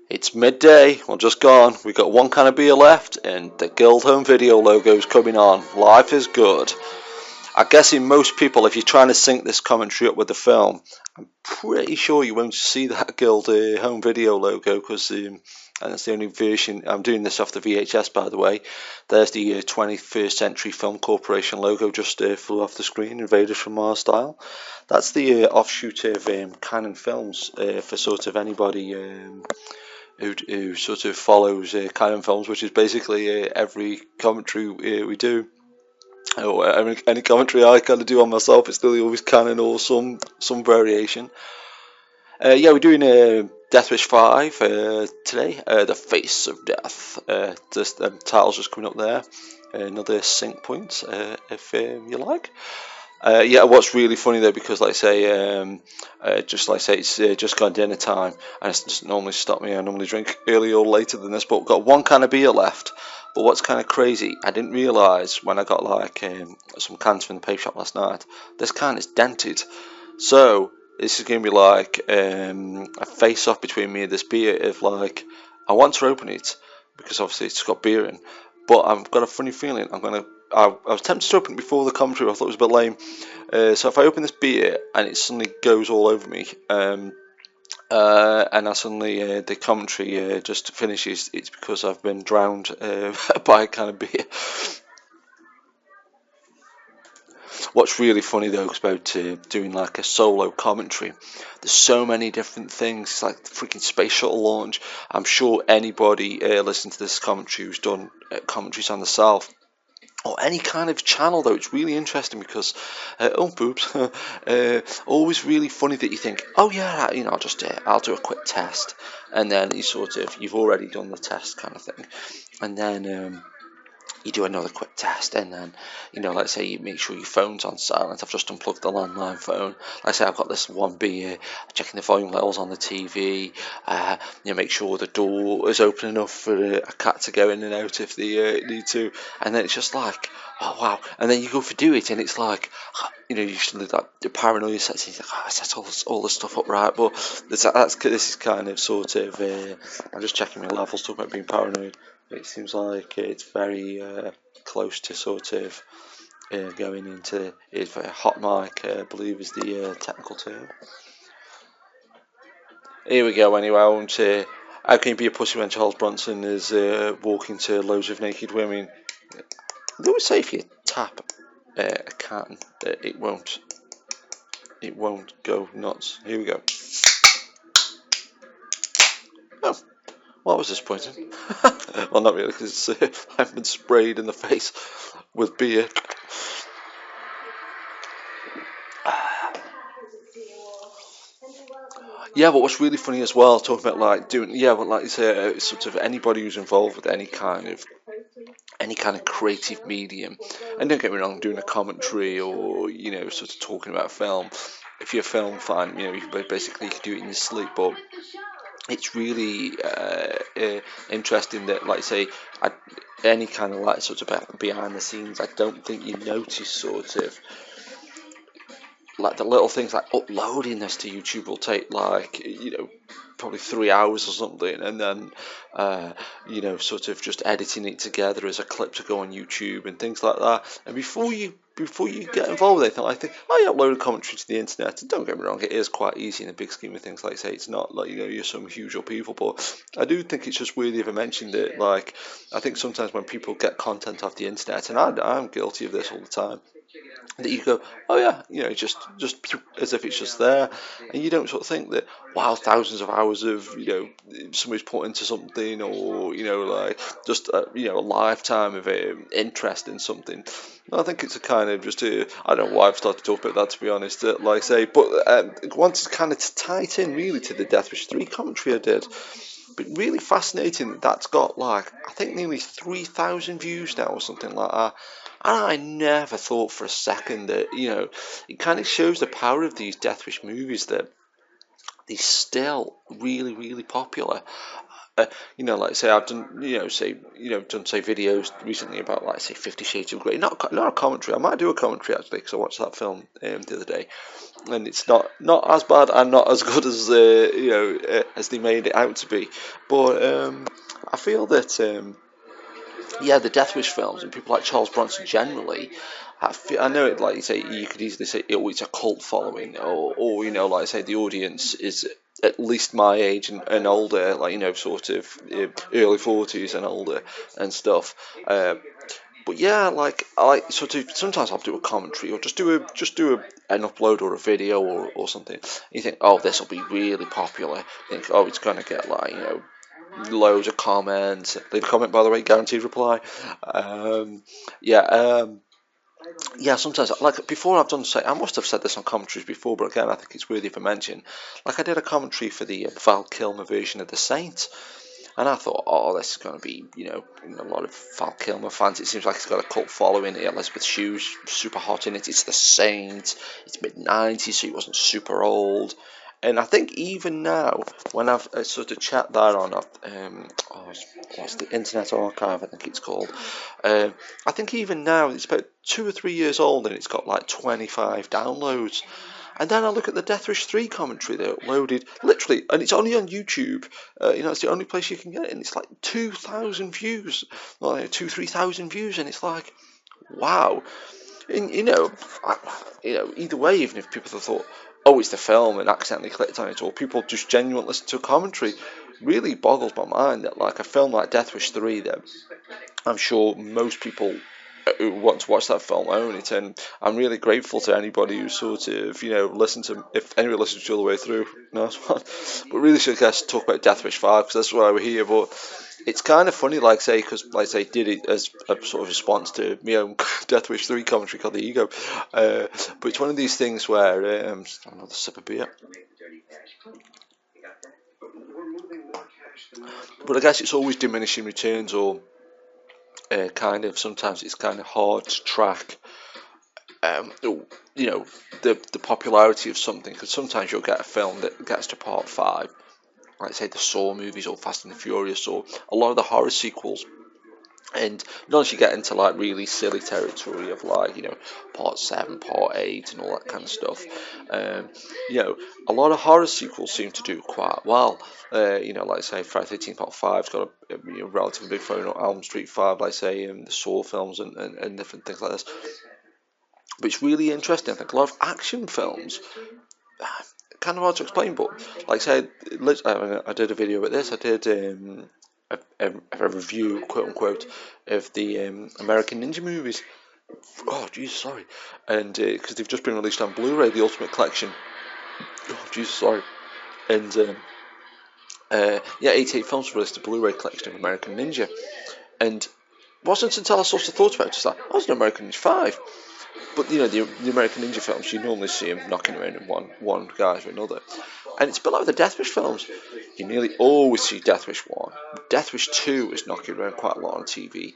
It's midday, well just gone, we've got one can of beer left and the Guild Home Video logo's coming on. Life is good. I'm guessing most people, if you're trying to sync this commentary up with the film, I'm pretty sure you won't see that Guild Home Video logo because and that's the only version. I'm doing this off the VHS, by the way. There's the 21st Century Film Corporation logo just flew off the screen, invaded from Mars style. That's the offshoot of Canon Films for sort of anybody who sort of follows Canon Films, which is basically every commentary we do. Any commentary I kind of do on myself, it's still always Canon or some variation. Yeah, we're doing Death Wish 5 today. The Face of Death. Just title's just coming up there. Another sync point, if you like. Yeah, what's really funny though, because like I say, it's just gone dinner time, and it doesn't normally stop me. I normally drink earlier or later than this, but we've got one can of beer left. But what's kind of crazy, I didn't realise when I got like some cans from the paper shop last night, this can is dented. So this is going to be like a face-off between me and this beer. If like I want to open it because obviously it's got beer in, but I've got a funny feeling I was tempted to open it before the commentary. I thought it was a bit lame. So if I open this beer and it suddenly goes all over me, and I suddenly the commentary just finishes, it's because I've been drowned by a can of beer. What's really funny though about doing like a solo commentary, there's so many different things. It's like the freaking space shuttle launch. I'm sure anybody listening to this commentary who's done commentaries on the South or any kind of channel though, it's really interesting because always really funny that you think, oh yeah, I'll do a quick test, and then you've already done the test kind of thing, and then you do another quick test, and then let's say you make sure your phone's on silent. I've just unplugged the landline phone. Let's say I've got this one beer, checking the volume levels on the TV, make sure the door is open enough for a cat to go in and out if they need to, and then it's just like, oh wow, and then you go for do it, and it's like, usually that the paranoia sets in. Like, I set all this stuff up right, but this is kind of sort of. I'm just checking my levels, talking about being paranoid. It seems like it's very close to sort of going into it's a hot mic, I believe is the technical term. Here we go. Anyway, how can you be a pussy when Charles Bronson is walking to loads of naked women? They always say if you tap a can, it won't go nuts. Here we go. Oh. Well, that was disappointing. Well, not really, because I've been sprayed in the face with beer. Yeah, but what's really funny as well, talking about like doing, but like you say, sort of anybody who's involved with any kind of creative medium, and don't get me wrong, doing a commentary or sort of talking about film. If you're a film fan, you can basically do it in your sleep, but it's really interesting that, like say, any kind of like sort of behind the scenes, I don't think you notice sort of like the little things like uploading this to YouTube will take like probably 3 hours or something, and then sort of just editing it together as a clip to go on YouTube and things like that. And before you get involved with anything, I think I upload a commentary to the internet, and don't get me wrong, it is quite easy in the big scheme of things. Like I say, it's not like you're some huge people, but I do think it's just worthy of a mention that, like, I think sometimes when people get content off the internet, and I'm guilty of this all the time, that you go, oh yeah, just as if it's just there, and you don't sort of think that, wow, thousands of hours of somebody's put into something, or like just a lifetime of interest in something. I think it's a kind of just I don't know why I've started to talk about that, to be honest, like I say, but once kind of to tie it in really to the Death Wish 3 commentary I did. But really fascinating that's got like I think nearly 3,000 views now or something like that. And I never thought for a second that, it kind of shows the power of these Death Wish movies, that they're still really, really popular. You know, like say I've done, done say videos recently about like say 50 Shades of Grey. Not a commentary. I might do a commentary actually because I watched that film the other day, and it's not as bad and not as good as as they made it out to be. But I feel that the Death Wish films and people like Charles Bronson generally. I know it, like you say, you could easily say, oh, it's a cult following, or like I say, the audience is at least my age and older, like sort of early 40s and older and stuff. But yeah, like I like sort of sometimes I'll do a commentary or just do an upload or a video or something. You think, oh, this will be really popular. You think, oh, it's gonna get like loads of comments. Leave a comment, by the way, guaranteed reply. Um, yeah, um, yeah. Sometimes, like before, I've done say I must have said this on commentaries before, but again, I think it's worthy of a mention. Like I did a commentary for the Val Kilmer version of The Saint. And I thought, oh, this is going to be, a lot of Val Kilmer fans. It seems like it's got a cult following. Elizabeth Shue's super hot in it. It's The Saint. It's mid-90s, so he wasn't super old. And I think even now, when I've sort of checked that on, what's the Internet Archive, I think it's called. I think even now, it's about 2 or 3 years old, and it's got like 25 downloads. And then I look at the Death Wish 3 commentary they uploaded, literally, and it's only on YouTube. It's the only place you can get it, and it's like 2,000 views, like 3,000 views, and it's like, wow. And, either way, even if people have thought, oh, it's the film and accidentally clicked on it, or people just genuinely listen to a commentary, really boggles my mind that like a film like Death Wish 3 that I'm sure most people who want to watch that film own it, and I'm really grateful to anybody who sort of listen to, if anyone listens to all the way through. Nice one. But really should guess talk about Death Wish 5 because that's why we're here. But it's kind of funny, because did it as a sort of response to my own Death Wish 3 commentary called The Ego. But it's one of these things where another sip of beer. But I guess it's always diminishing returns, or sometimes it's kind of hard to track the popularity of something, because sometimes you'll get a film that gets to part 5, like say the Saw movies or Fast and the Furious or a lot of the horror sequels, and once you get into like really silly territory of like part 7, part 8 and all that kind of stuff, a lot of horror sequels seem to do quite well. Like say Friday 13th Part 5's got a relatively big phone, or Elm Street 5, like say the Saw films and different things like this. But it's really interesting. I think a lot of action films, kind of hard to explain, but like I said, I did a video about this. I did a review, quote unquote, of the American Ninja movies. Oh, Jesus, sorry. And because they've just been released on Blu-ray, the Ultimate Collection. Oh, Jesus, sorry. And 88 films released a Blu-ray collection of American Ninja. And it wasn't until I sort of thought about it, just like, I was an American Ninja 5. But the American Ninja films, you normally see them knocking around in one guy to another, and it's a bit like the Death Wish films. You nearly always see Death Wish 1. Death Wish 2 is knocking around quite a lot on TV.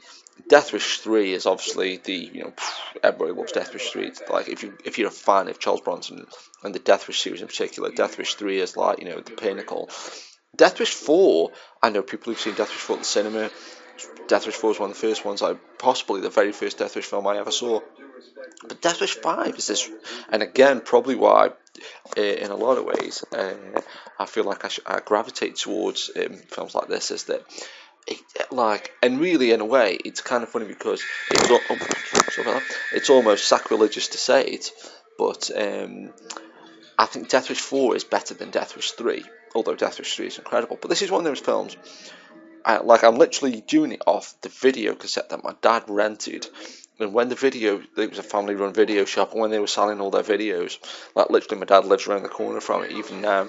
Death Wish 3 is obviously everybody loves Death Wish 3. It's like if you're a fan of Charles Bronson and the Death Wish series in particular, Death Wish 3 is like the pinnacle. Death Wish 4, I know people who've seen Death Wish 4 at the cinema. Death Wish 4 is one of the first ones, possibly the very first Death Wish film I ever saw. But Death Wish 5 is this, and again, probably why, in a lot of ways, I feel like I gravitate towards films like this, is that, and really, in a way, it's kind of funny because it's almost sacrilegious to say it, but I think Death Wish 4 is better than Death Wish 3, although Death Wish 3 is incredible. But this is one of those films, I'm literally doing it off the video cassette that my dad rented. And when it was a family-run video shop, and when they were selling all their videos, like literally my dad lives around the corner from it even now,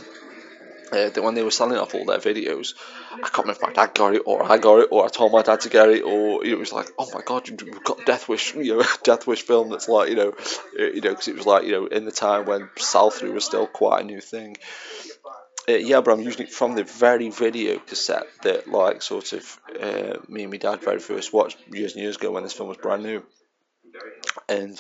that when they were selling off all their videos, I can't remember if my dad got it, or I got it, or I told my dad to get it, or it was like, oh my god, we've got Death Wish, Death Wish film that's like, because it was like, in the time when sell-through was still quite a new thing. But I'm using it from the very video cassette that, like, sort of, me and my dad very first watched years and years ago when this film was brand new. And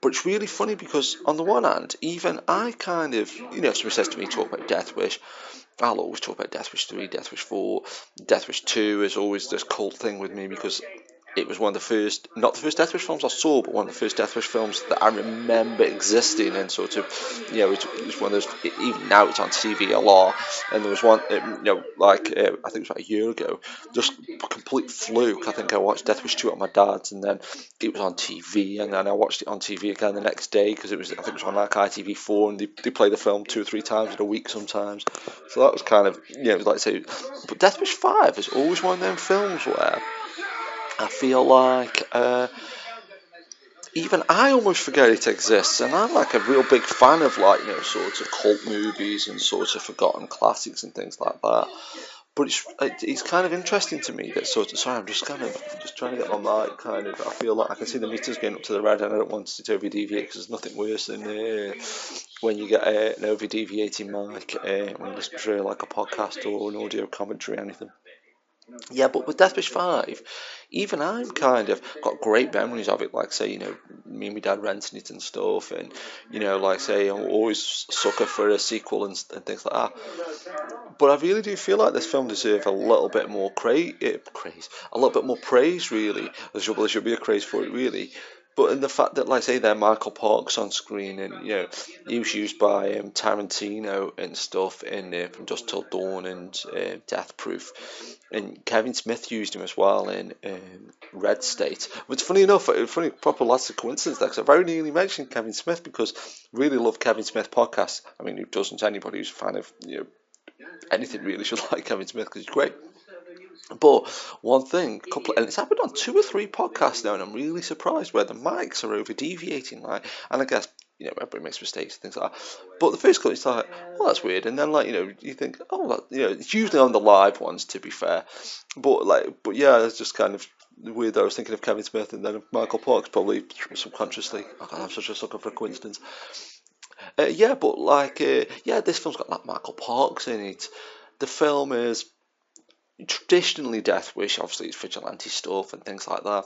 But it's really funny because on the one hand, even I kind of, if somebody says to me, talk about Death Wish, I'll always talk about Death Wish 3, Death Wish 4. Death Wish 2 is always this cult thing with me because it was one of the first, not the first Death Wish films I saw, but one of the first Death Wish films that I remember existing, and sort of, it's one of those, even now it's on TV a lot, and there was one, I think it was about a year ago, just complete fluke, I think I watched Death Wish 2 at my dad's, and then it was on TV, and then I watched it on TV again the next day, because I think it was on like ITV4, and they play the film 2 or 3 times in a week sometimes, so that was kind of, like I say, but Death Wish 5 is always one of them films where I feel like even I almost forget it exists, and I'm like a real big fan of sort of cult movies and sort of forgotten classics and things like that. But it's kind of interesting to me that sort of, sorry, I'm just just trying to get my mic kind of, I feel like I can see the meters getting up to the red, and I don't want it to over-deviate because there's nothing worse than when you get an over-deviating mic when you listen to like a podcast or an audio commentary or anything. Yeah, but with Death Wish 5, even I've kind of got great memories of it, like say, me and my dad renting it and stuff, and, like say, I'm always a sucker for a sequel and things like that. But I really do feel like this film deserves a little bit more a little bit more praise, really. There should be a craze for it, really. But in the fact that, like say, there Michael Parks on screen, and he was used by Tarantino and stuff in From Dusk Till Dawn and Death Proof, and Kevin Smith used him as well in Red State. But it's funny enough, proper lots of coincidence there, because I very nearly mentioned Kevin Smith because really love Kevin Smith podcast. I mean, who doesn't? Anybody who's a fan of anything really should like Kevin Smith because he's great. But one thing, and it's happened on 2 or 3 podcasts now, and I'm really surprised where the mics are over deviating. And I guess everybody makes mistakes and things like that. But the first couple, it's like, well, that's weird, and then you think, oh, it's usually on the live ones, to be fair. But yeah, it's just kind of weird that I was thinking of Kevin Smith and then of Michael Parks, probably subconsciously. I'm such a sucker for a coincidence. This film's got like Michael Parks in it. The film is traditionally Death Wish, obviously it's vigilante stuff and things like that.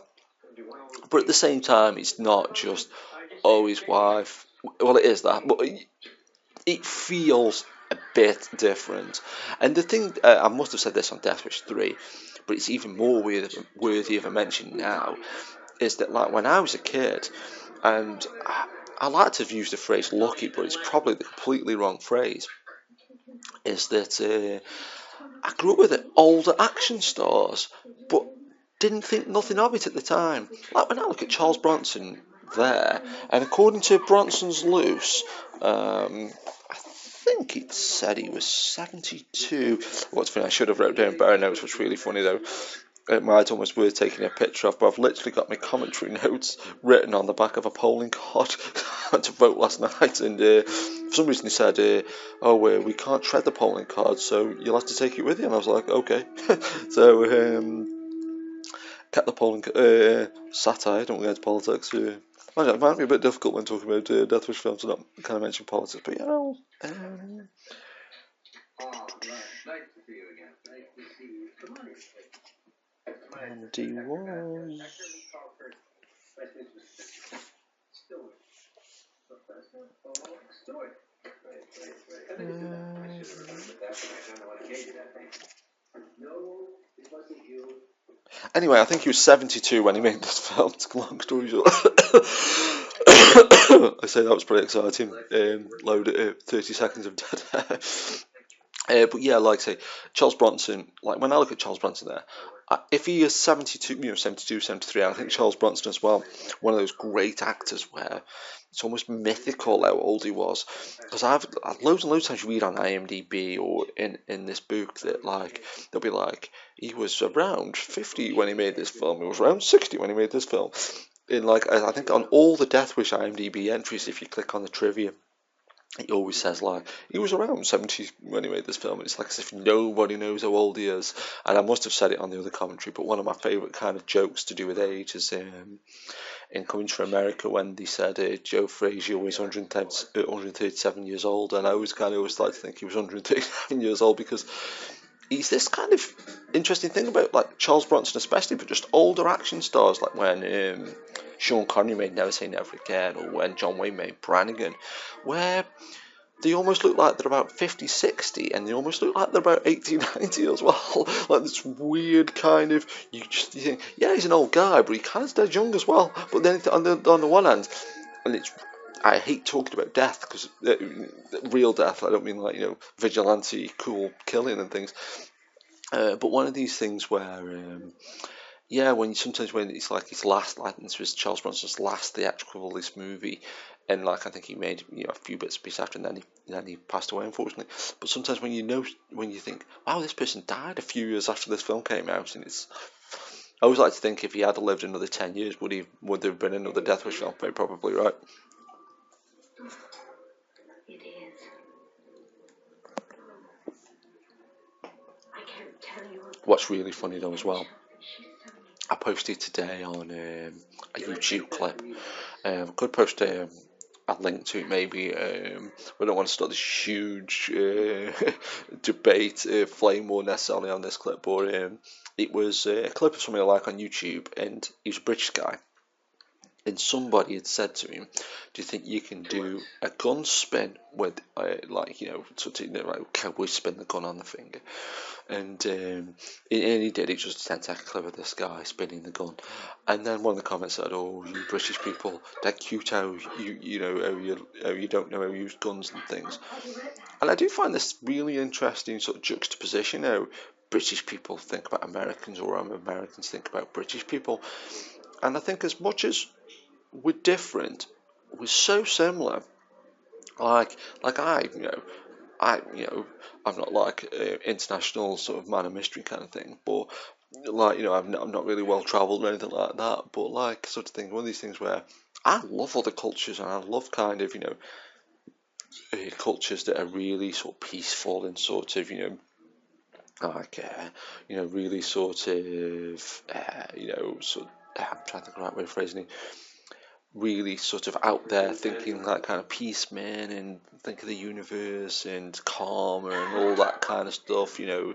But at the same time, it's not just his wife. Well, it is that, but it feels a bit different. And the thing, I must have said this on Death Wish 3, but it's even more worthy of a mention now, is that like when I was a kid, and I like to use the phrase lucky, but it's probably the completely wrong phrase, is that I grew up with older action stars, but didn't think nothing of it at the time. Like when I look at Charles Bronson there, and according to Bronson's Loose, I think it said he was 72. What's funny, I should have wrote down better notes, which is really funny though. It might almost worth taking a picture of, but I've literally got my commentary notes written on the back of a polling card. I went to vote last night, and for some reason they said, we can't shred the polling card, so you'll have to take it with you. And I was like, okay. So, kept the polling satire, don't get into politics. It might be a bit difficult when talking about Death Wish films to not kind of mention politics, but and he was. Anyway, I think he was 72 when he made this film. It's a long story short. I say that was pretty exciting. Load it at 30 seconds of dead air. But yeah, like I say, Charles Bronson, like when I look at Charles Bronson there, if he is 72, 72, 73, I think Charles Bronson as well, one of those great actors where it's almost mythical how old he was. Because I've loads and loads of times you read on IMDb or in this book that like they'll be like, he was around 50 when he made this film, he was around 60 when he made this film. In like I think on all the Death Wish IMDb entries, if you click on the trivia, it always says like he was around 70 when he made this film, and it's like as if nobody knows how old he is. And I must have said it on the other commentary, but one of my favourite kind of jokes to do with age is in Coming to America when they said Joe Frazier was 137 years old, and I always like to think he was 137 years old because he's this kind of interesting thing about like Charles Bronson especially, but just older action stars like when Sean Connery made Never Say Never Again, or when John Wayne made Brannigan, where they almost look like they're about 50, 60, and they almost look like they're about 80, 90 as well. Like this weird kind of, you think, yeah, he's an old guy, but he kind of dead young as well. But then on the one hand, and it's, I hate talking about death, because real death, I don't mean like, vigilante, cool killing and things. But one of these things where, yeah, sometimes when it's like his last, like this was Charles Bronson's last theatrical release movie, and like I think he made a few bits and pieces after, and then he passed away, unfortunately. But sometimes when you think, wow, this person died a few years after this film came out, and it's, I always like to think if he had lived another 10 years, would there have been another Death Wish film? Probably, right? It is. I can't tell you. What's really funny though as well, I posted today on a YouTube clip. Could post a link to it maybe. We don't want to start this huge debate, flame war necessarily on this clip, but it was a clip of somebody I like on YouTube, and he's a British guy. And somebody had said to him, "Do you think you can do a gun spin with, like cowboy spin the gun on the finger?" And he did. It's just a 10-second clip of this guy spinning the gun, and then one of the comments said, "Oh, you British people, that cute how you don't know how to use guns and things." And I do find this really interesting sort of juxtaposition, how British people think about Americans, or Americans think about British people. And I think as much as we're different, we're so similar. Like I'm not like international sort of man of mystery kind of thing, but like I'm not really well travelled or anything like that. But like sort of thing, one of these things where I love other cultures, and I love kind of cultures that are really sort of peaceful and sort of like really sort of I'm trying to think of the right way of phrasing it, really sort of out there, thinking like kind of peaceman, and think of the universe and karma and all that kind of stuff. I'm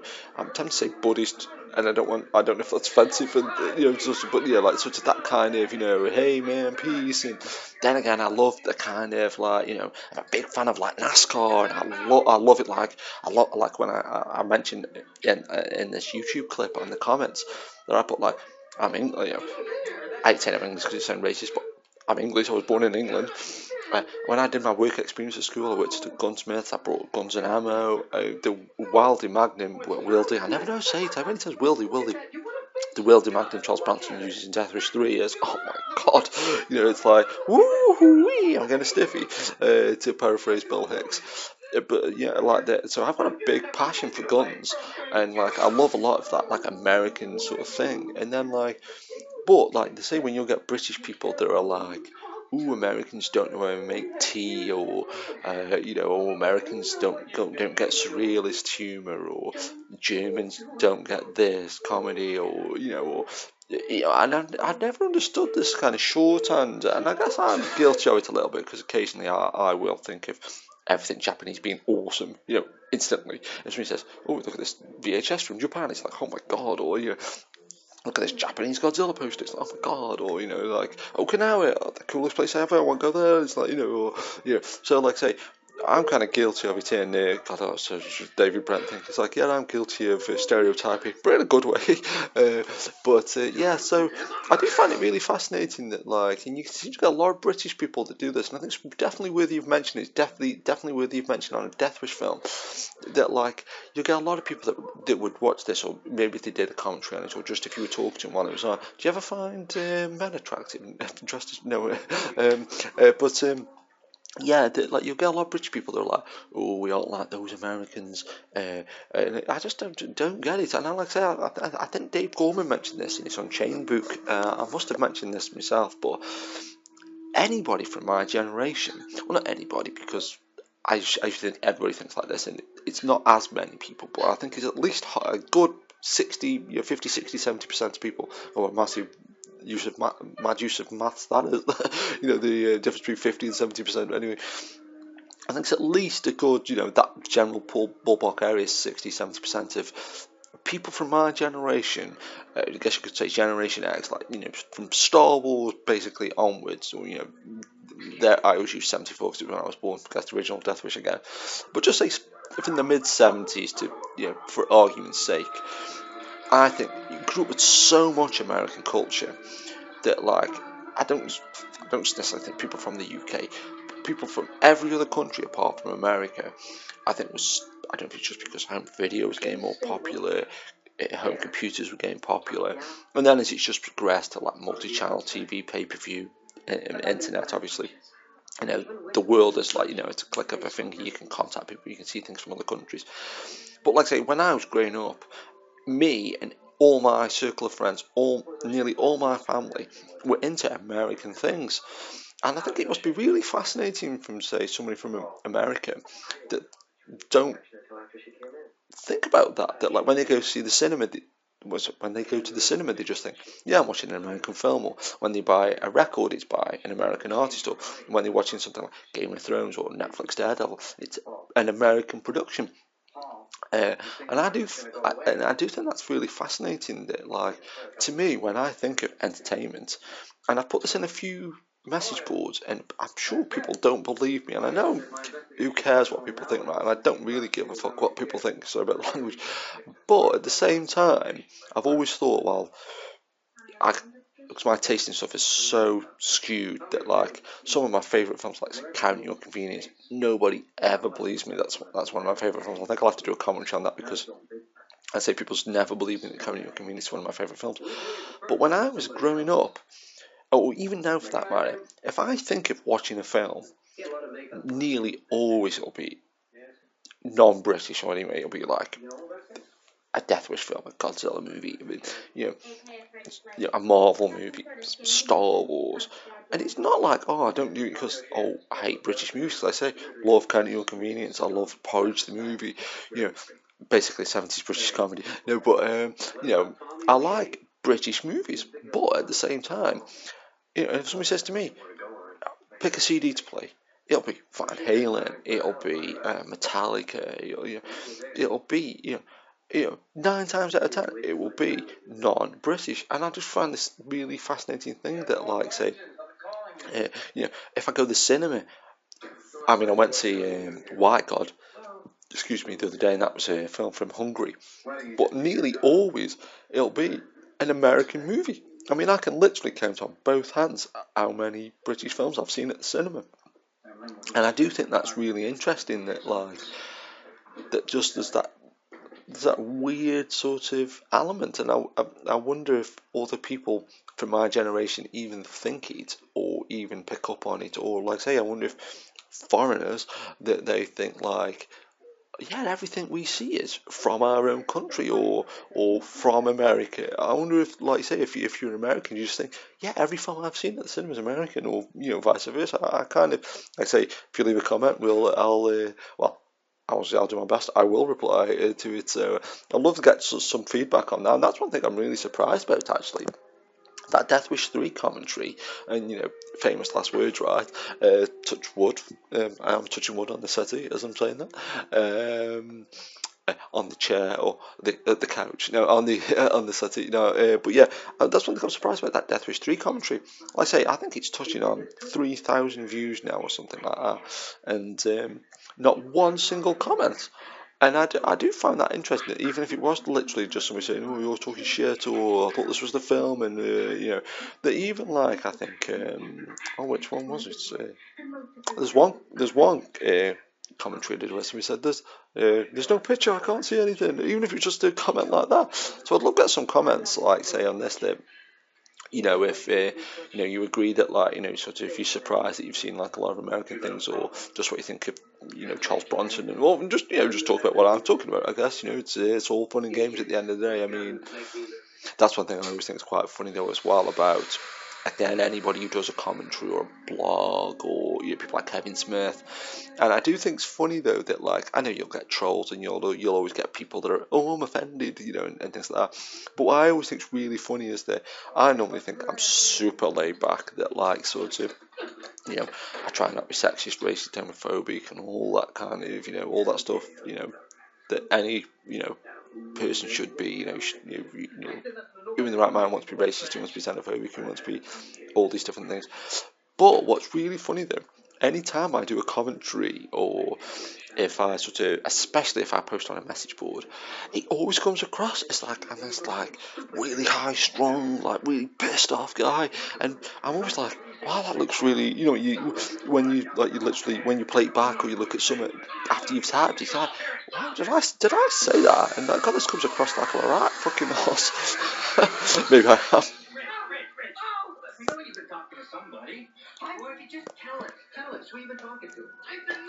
tempted to say Buddhist, and I don't know if that's fancy for but yeah, like sort of that kind of hey man, peace. And then again, I love the kind of like I'm a big fan of like NASCAR, and I love it. Like like when I mentioned in this YouTube clip on the comments that I put, like, I mean, I hate saying English because it sounds racist, but I'm English. I was born in England. When I did my work experience at school, I worked at a gunsmith. I brought guns and ammo. The Wildy Magnum, Wildy. I never know how to say it. I many times Wildy. The Wildy Magnum Charles Bronson uses in Death Wish 3 is, oh my god, it's like woo-wee, I'm getting a stiffy, to paraphrase Bill Hicks. But yeah, like that. So I've got a big passion for guns, and like I love a lot of that like American sort of thing. And then but like they say, when you get British people that are like, ooh, Americans don't know how to make tea, or or Americans don't get surrealist humour, or Germans don't get this comedy, or and I never understood this kind of shorthand, and I guess I'm guilty of it a little bit, because occasionally I will think of everything Japanese being awesome, instantly. And somebody says, "Oh, look at this VHS from Japan," it's like, oh my god, or look at this Japanese Godzilla poster, it's like, oh my god, or like Okinawa, the coolest place ever, I want to go there. It's like so like say, I'm kind of guilty of it in God, so David Brent thing. It's like, yeah, I'm guilty of stereotyping, but in a good way. Yeah, so I do find it really fascinating that and you seem to get a lot of British people that do this, and I think it's definitely worthy of mentioning. It's definitely worthy of mentioning on a Death Wish film, that you get a lot of people that would watch this, or maybe if they did a commentary on it, or just if you were talking to them while it was on. Do you ever find men attractive and interested? No, yeah, you'll get a lot of British people that are like, oh, we aren't like those Americans, and I just don't get it. And like I say, I think Dave Gorman mentioned this in his Unchained book. I must have mentioned this myself, but anybody from my generation, well, not anybody, because I think everybody thinks like this, and it's not as many people, but I think it's at least a good 60, 50, 60, 70% of people who are massive mad use of maths, that is, the difference between 50 and 70%. Anyway, I think it's at least a good, that general ballpark area is 60, 70% of people from my generation, I guess you could say Generation X, like, from Star Wars basically onwards, or, there I always use 74 because it was when I was born, that's the original Death Wish again. But just say from the mid 70s to, for argument's sake, I think you grew up with so much American culture that, like, I don't necessarily think people from the UK, but people from every other country apart from America, I don't know if it's just because home video was getting more popular, home computers were getting popular, and then as it's just progressed to like multi-channel TV, pay-per-view, and internet, obviously, the world is like, it's a click of a finger, you can contact people, you can see things from other countries. But like I say, when I was growing up, me and all my circle of friends, nearly all my family, were into American things. And I think it must be really fascinating from, say, somebody from America that don't think about that. That, like, when they go see the cinema, when they go to the cinema, they just think, yeah, I'm watching an American film. Or when they buy a record, it's by an American artist. Or when they're watching something like Game of Thrones or Netflix Daredevil, it's an American production. And I do think that's really fascinating. That, like, to me, when I think of entertainment, and I've put this in a few message boards, and I'm sure people don't believe me, and I know who cares what people think, right? And I don't really give a fuck what people think, so about the language. But at the same time, I've always thought, well, because my taste in stuff is so skewed that, like, some of my favourite films, like Count Your Convenience, nobody ever believes me. That's one of my favourite films. I think I'll have to do a commentary on that because I say people just never believe me that Count Your Convenience is one of my favourite films. But when I was growing up, or even now for that matter, if I think of watching a film, nearly always it'll be non-British, or anyway, it'll be like a Death Wish film, a Godzilla movie, a Marvel movie, Star Wars. And it's not like, oh, I don't do it because, oh, I hate British movies. Like I say, love Count Your Convenience, I love Porridge the movie, basically 70s British comedy. I like British movies, but at the same time, if somebody says to me, pick a CD to play, it'll be Van Halen, it'll be Metallica, it'll be 9 times out of 10 it will be non-British, and I just find this really fascinating thing that, like, say, if I go to the cinema, I mean, I went to see White God, excuse me, the other day, and that was a film from Hungary, but nearly always it'll be an American movie. I mean, I can literally count on both hands how many British films I've seen at the cinema. And I do think that's really interesting that, like, that just there's that weird sort of element, and I wonder if other people from my generation even think it or even pick up on it, or, like, say, I wonder if foreigners, that they think, like, yeah, everything we see is from our own country, or from America. I wonder if, like, say, if you're American, you just think, yeah, every film I've seen at the cinema is American, or, vice versa. I kind of, like, say, if you leave a comment, well, I'll do my best. I will reply to it. So I'd love to get some feedback on that. And that's one thing I'm really surprised about, actually. That Death Wish 3 commentary, and, famous last words, right? Touch wood. I am touching wood on the settee as I'm saying that. On the chair or the couch, on the on the settee, but yeah, that's one thing I'm surprised about, that Death Wish 3 commentary. Like I say, I think it's touching on 3,000 views now or something like that, and not one single comment. And I do find that interesting, even if it was literally just somebody saying, "Oh, you're talking shit," or "I thought this was the film," and that even, like, I think, which one was it? There's one commentary I did where somebody said, "There's no picture, I can't see anything," even if it's just a comment like that. So I'd love to get some comments, like, say, on this, that, if you agree that, like, sort of, if you're surprised that you've seen, like, a lot of American things, or just what you think of, Charles Bronson, and, well, just talk about what I'm talking about. I guess, it's all fun and games at the end of the day. I mean, that's one thing I always think is quite funny, though, as well, about, again, anybody who does a commentary or a blog, or, people like Kevin Smith. And I do think it's funny, though, that, like, I know you'll get trolls, and you'll always get people that are, "Oh, I'm offended," and things like that. But what I always think is really funny is that I normally think I'm super laid back, that, like, sort of, I try not to be sexist, racist, homophobic, and all that kind of, all that stuff, that any, person should be. Who in the right mind wants to be racist, who wants to be xenophobic, who wants to be all these different things. But what's really funny though, anytime I do a commentary or if I especially if I post on a message board, it always comes across as like I'm this like really high strung, like really pissed off guy, and I'm always like, wow, that looks really, when you play it back or you look at something after you've typed, it's like, wow, did I say that? And God, this comes across like a right fucking horse. Maybe I am.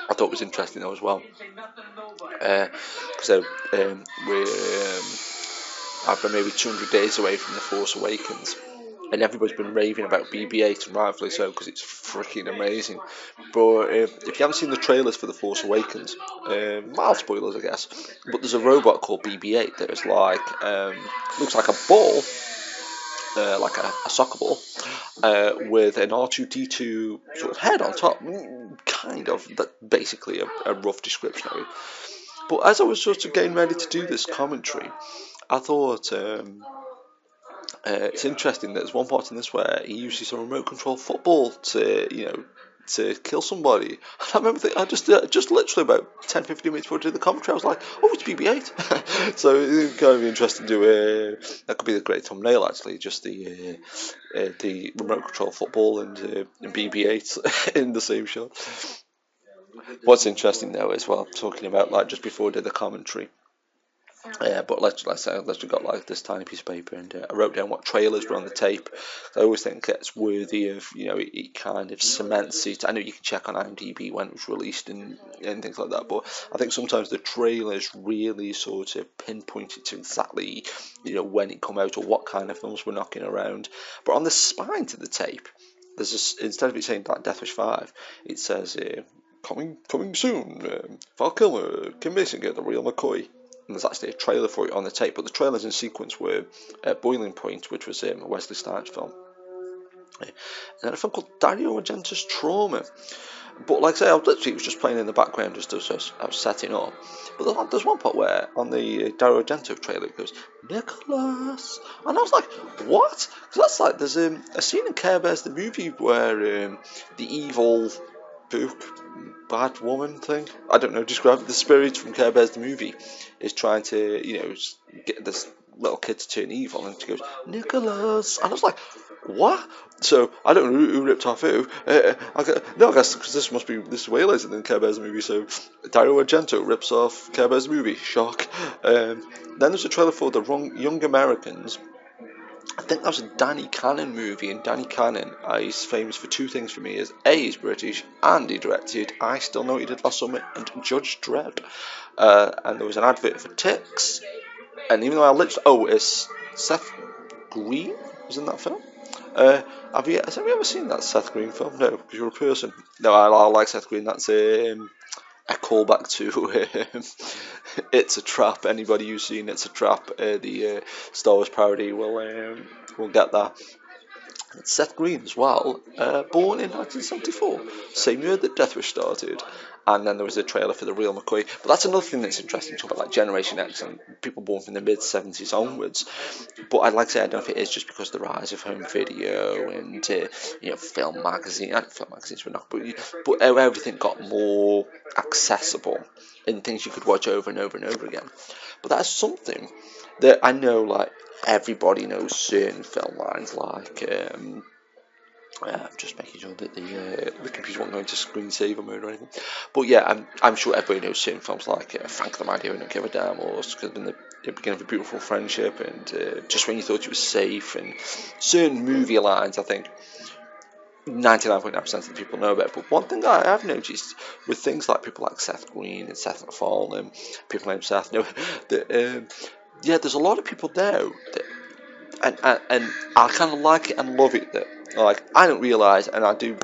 I thought it was interesting though as well, because I've been maybe 200 days away from The Force Awakens, and everybody's been raving about BB-8, and rightfully so, because it's freaking amazing. But if you haven't seen the trailers for The Force Awakens, mild spoilers I guess, but there's a robot called BB-8 that is like, looks like a ball, like a soccer ball, with an R2-D2 sort of head on top, kind of, basically a rough description of it. But as I was sort of getting ready to do this commentary, I thought it's interesting that there's one part in this where he uses a remote control football to kill somebody. And I remember thinking, I just literally about 10-15 minutes before I did the commentary, I was like, oh, it's BB-8. So it's kind of interesting to that could be a great thumbnail actually, just the remote control football and BB-8 in the same shot. What's interesting though as well, talking about like just before I did the commentary. But let's say we got like this tiny piece of paper, and I wrote down what trailers were on the tape. I always think it's worthy of, it kind of cements it. I know you can check on IMDb when it was released and things like that, but I think sometimes the trailers really sort of pinpoint it to exactly, when it come out or what kind of films we're knocking around. But on the spine to the tape, there's instead of it saying like Death Wish 5, it says coming soon, Val Kilmer, Kim Basinger, The Real McCoy. And there's actually a trailer for it on the tape, but the trailers in sequence were Boiling Point, which was a Wesley Snipes film, and then a film called Dario Argento's Trauma. But like I say, it was just playing in the background just as I was setting up. But there's one part where on the Dario Argento trailer it goes, Nicholas, and I was like, what? Because that's like there's a scene in Care Bears the movie where the evil bad woman thing, I don't know, describe it, the spirit from Care Bears the movie is trying to, get this little kid to turn evil, and she goes, Nicholas, and I was like, what? So I don't know who ripped off who. I guess because this is way later than Care Bears the movie, so Dario Argento rips off Care Bears the movie, shock. Then there's a trailer for The Young Americans. I think that was a Danny Cannon movie, and Danny Cannon is famous for two things for me: is A, he's British, and he directed I Still Know What You Did Last Summer and Judge Dredd. And there was an advert for Tix, and even though it's Seth Green was in that film. Has anyone ever seen that Seth Green film? No, because you're a person. No, I like Seth Green. That's a callback to It's a Trap. Anybody who's seen It's a Trap, the Star Wars parody, will get that. Seth Green as well, born in 1974, same year that Death Wish started. And then there was a trailer for The Real McCoy. But that's another thing that's interesting, talk about like Generation X and people born from the mid-70s onwards. But I'd like to say, I don't know if it is just because of the rise of home video and film magazines were not, but everything got more accessible and things you could watch over and over and over again. But that's something that I know, like, everybody knows certain film lines, like I'm just making sure that the computer won't go into screensaver mode or anything. But yeah, I'm sure everybody knows certain films like Frank the Mighty, I Don't Give a Damn, or in the beginning of a Beautiful Friendship, and Just When You Thought You Were Safe, and certain movie lines. I think 99.9% of the people know about. But one thing I have noticed with things like people like Seth Green and Seth MacFarlane, people named Seth, that there's a lot of people there that, and I kind of like it and love it that, like, I don't realise, and I do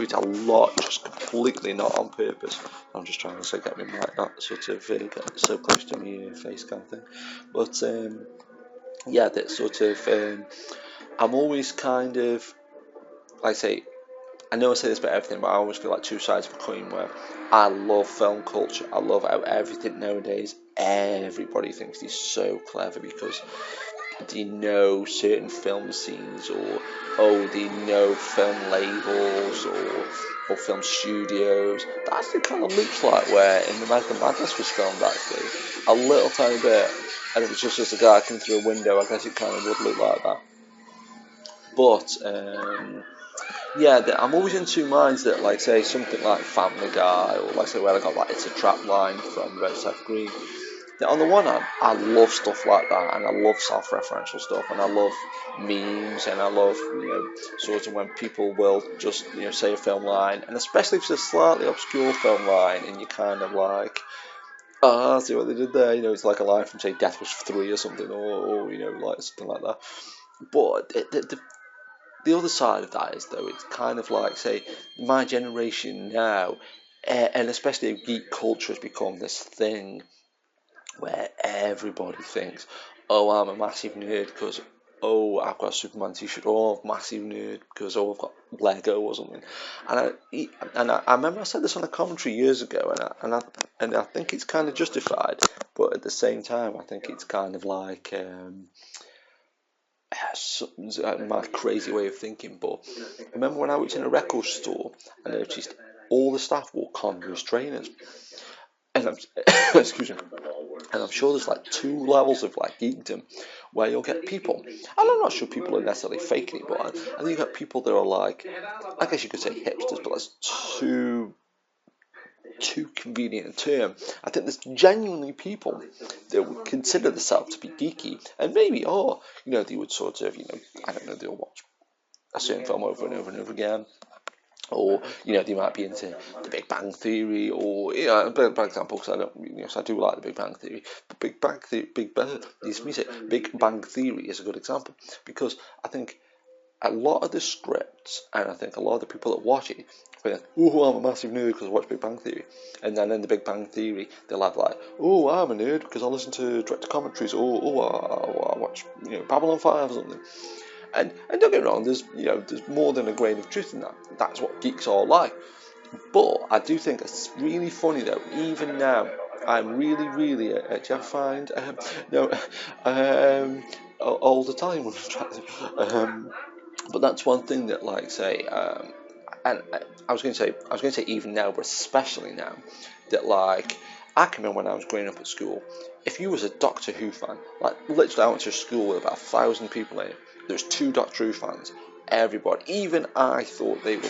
it a lot, just completely not on purpose. I'm just trying to get me like that sort of get so close to my face kind of thing. But that sort of I'm always kind of, like I say, I know I say this about everything, but I always feel like two sides of a coin where I love film culture. I love how everything nowadays, everybody thinks they're so clever because they know certain film scenes, or they know film labels, or film studios. That's the kind of loops like where in the American Madness was filmed actually. A little tiny bit, and it was just as a guy coming through a window, I guess it kind of would look like that. But yeah, I'm always in two minds that, like, say, something like Family Guy, or like, say, where I got like It's a Trap line from Red Seth Green. That on the one hand, I love stuff like that, and I love self-referential stuff, and I love memes, and I love, sort of when people will just, say a film line, and especially if it's a slightly obscure film line, and you kind of like, see what they did there, it's like a line from, say, Death Wish 3 or something, or like something like that. But the other side of that is, though, it's kind of like, say, my generation now, and especially geek culture has become this thing where everybody thinks, oh, I'm a massive nerd because, oh, I've got a Superman t-shirt, or I'm a massive nerd because, oh, I've got Lego or something. And I remember I said this on a commentary years ago, and I think it's kind of justified, but at the same time, I think it's kind of like my crazy way of thinking. But I remember when I was in a record store, I noticed all the staff wore Converse trainers, and I'm excuse me, and I'm sure there's like two levels of like geekdom where you'll get people, and I'm not sure people are necessarily faking it, but I think you got people that are like, I guess you could say hipsters, but that's too convenient a term. I think there's genuinely people that would consider themselves to be geeky, and maybe, they would sort of, I don't know, they'll watch a certain film over and over and over again, or they might be into the Big Bang Theory, or for example, because I don't, so I do like the Big Bang Theory, but Big Bang Theory is a good example, because I think a lot of the scripts, and I think a lot of the people that watch it think, oh, I'm a massive nerd because I watch Big Bang Theory, and then in the Big Bang Theory they'll have like, oh, I'm a nerd because I listen to director commentaries, or I watch Babylon 5 or something. And don't get me wrong, there's more than a grain of truth in that. That's what geeks are like. But I do think it's really funny though. Even now, I'm really. Do you ever find no all the time when I'm trying to, but that's one thing that, like, say, and I was going to say even now, but especially now, that like I can remember when I was growing up at school, if you was a Doctor Who fan, like literally I went to a school with about 1,000 people in it. There's 2 Doctor Who fans. Everybody, even I thought they were,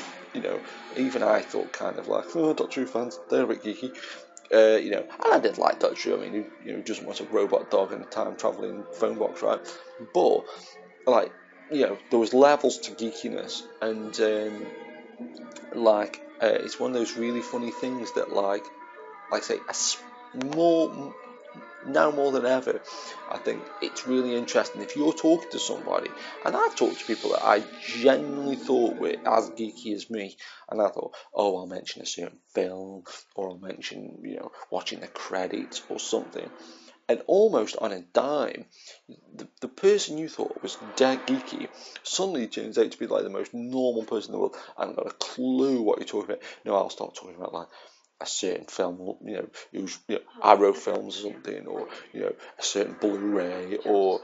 even I thought kind of like, oh, Doctor Who fans, they're a bit geeky. And I did like Doctor Who. I mean, just wants a robot dog and a time traveling phone box, right? But like, there was levels to geekiness, and it's one of those really funny things that like say, more now more than ever, I think it's really interesting if you're talking to somebody, and I've talked to people that I genuinely thought were as geeky as me, and I thought, oh, I'll mention a certain film, or I'll mention, watching the credits or something, and almost on a dime, the person you thought was dead geeky suddenly turns out to be like the most normal person in the world. I haven't got a clue what you're talking about. I'll start talking about like a certain film, who's Arrow films or something, or a certain Blu-ray, or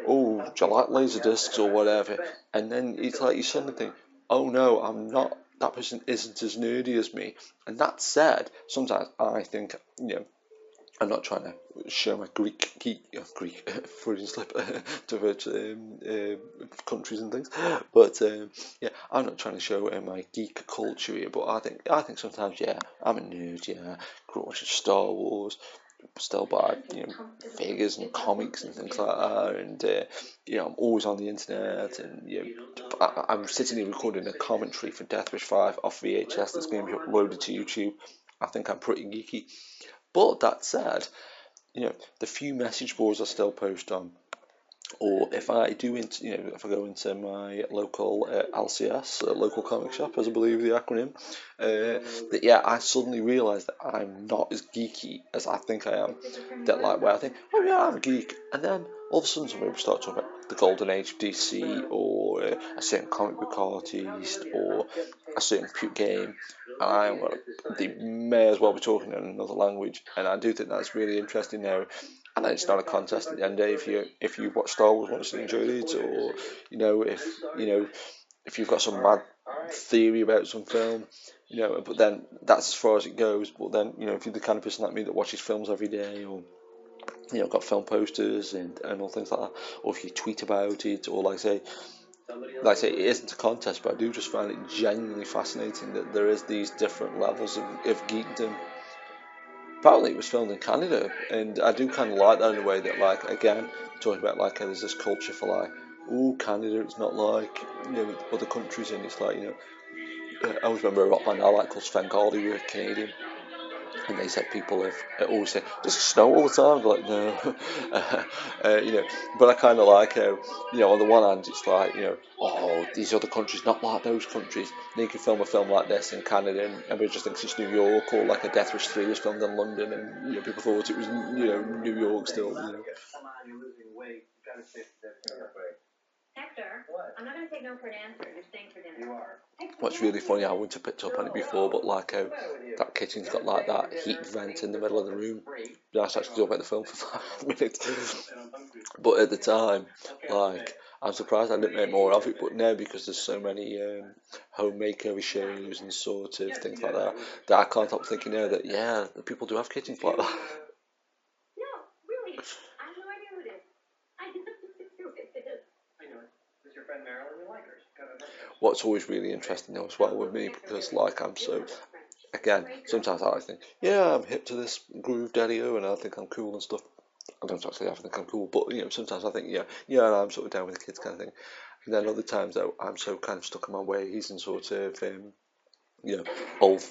oh, do you like Laserdiscs or whatever? And then it's like you suddenly think, oh no, I'm not. That person isn't as nerdy as me. And that said, sometimes I think I'm not trying to show my Greek Freudian slip to countries and things, but I'm not trying to show my geek culture here. But I think sometimes, I'm a nerd. Grew up watching Star Wars, still buy figures and comics and things like that, and I'm always on the internet, and I'm sitting here recording a commentary for Death Wish 5 off VHS that's going to be uploaded to YouTube. I think I'm pretty geeky. But that said, the few message boards I still post on, or if I do if I go into my local LCS, local comic shop, as I believe the acronym, I suddenly realise that I'm not as geeky as I think I am. That like where I think, oh yeah, I'm a geek, and then all of a sudden some people start talking about the golden age of DC, or a certain comic book artist, or a certain computer game, and they may as well be talking in another language, and I do think that's really interesting now. And it's not a contest at the end of the day. If you watch Star Wars once and enjoyed it, or if you've got some mad theory about some film, but then that's as far as it goes. But then if you're the kind of person like me that watches films every day, or got film posters and all things like that, or if you tweet about it, or like I say, it isn't a contest, but I do just find it genuinely fascinating that there is these different levels of geekdom. Apparently it was filmed in Canada, and I do kind of like that in a way that, like, again, talking about like how there's this culture for like, oh, Canada, it's not like other countries, and it's like I always remember a rock band I like called Sven Gardy were Canadian, and they said people have always say, does it snow all the time? They're like, no. But I kind of like how, on the one hand it's like, oh, these other countries not like those countries. Then you can film a film like this in Canada and everybody just thinks it's New York, or like a Death Wish 3 was filmed in London, and people thought it was New York still. Hector, I'm not going to take no for an answer. You're staying for dinner. You are. What's really funny, I wouldn't have picked up on it before, but like how that kitchen's got like that heat vent in the middle of the room. I actually talk about the film for 5 minutes. But at the time, like, I'm surprised I didn't make more of it, but now because there's so many home makeover shows and sort of things like that, that I can't help thinking now that, yeah, the people do have kitchens like that. No, really. I have no idea who it is. I have no idea who it is. I know it. It's your friend Marilyn. You like her. What's always really interesting though as well with me, because like I'm so, again, sometimes I think, yeah, I'm hip to this groove daddy-o and I think I'm cool and stuff. I don't actually have to think I'm cool, but sometimes I think, yeah, I'm sort of down with the kids kind of thing. And then other times though, I'm so kind of stuck in my ways and sort of old,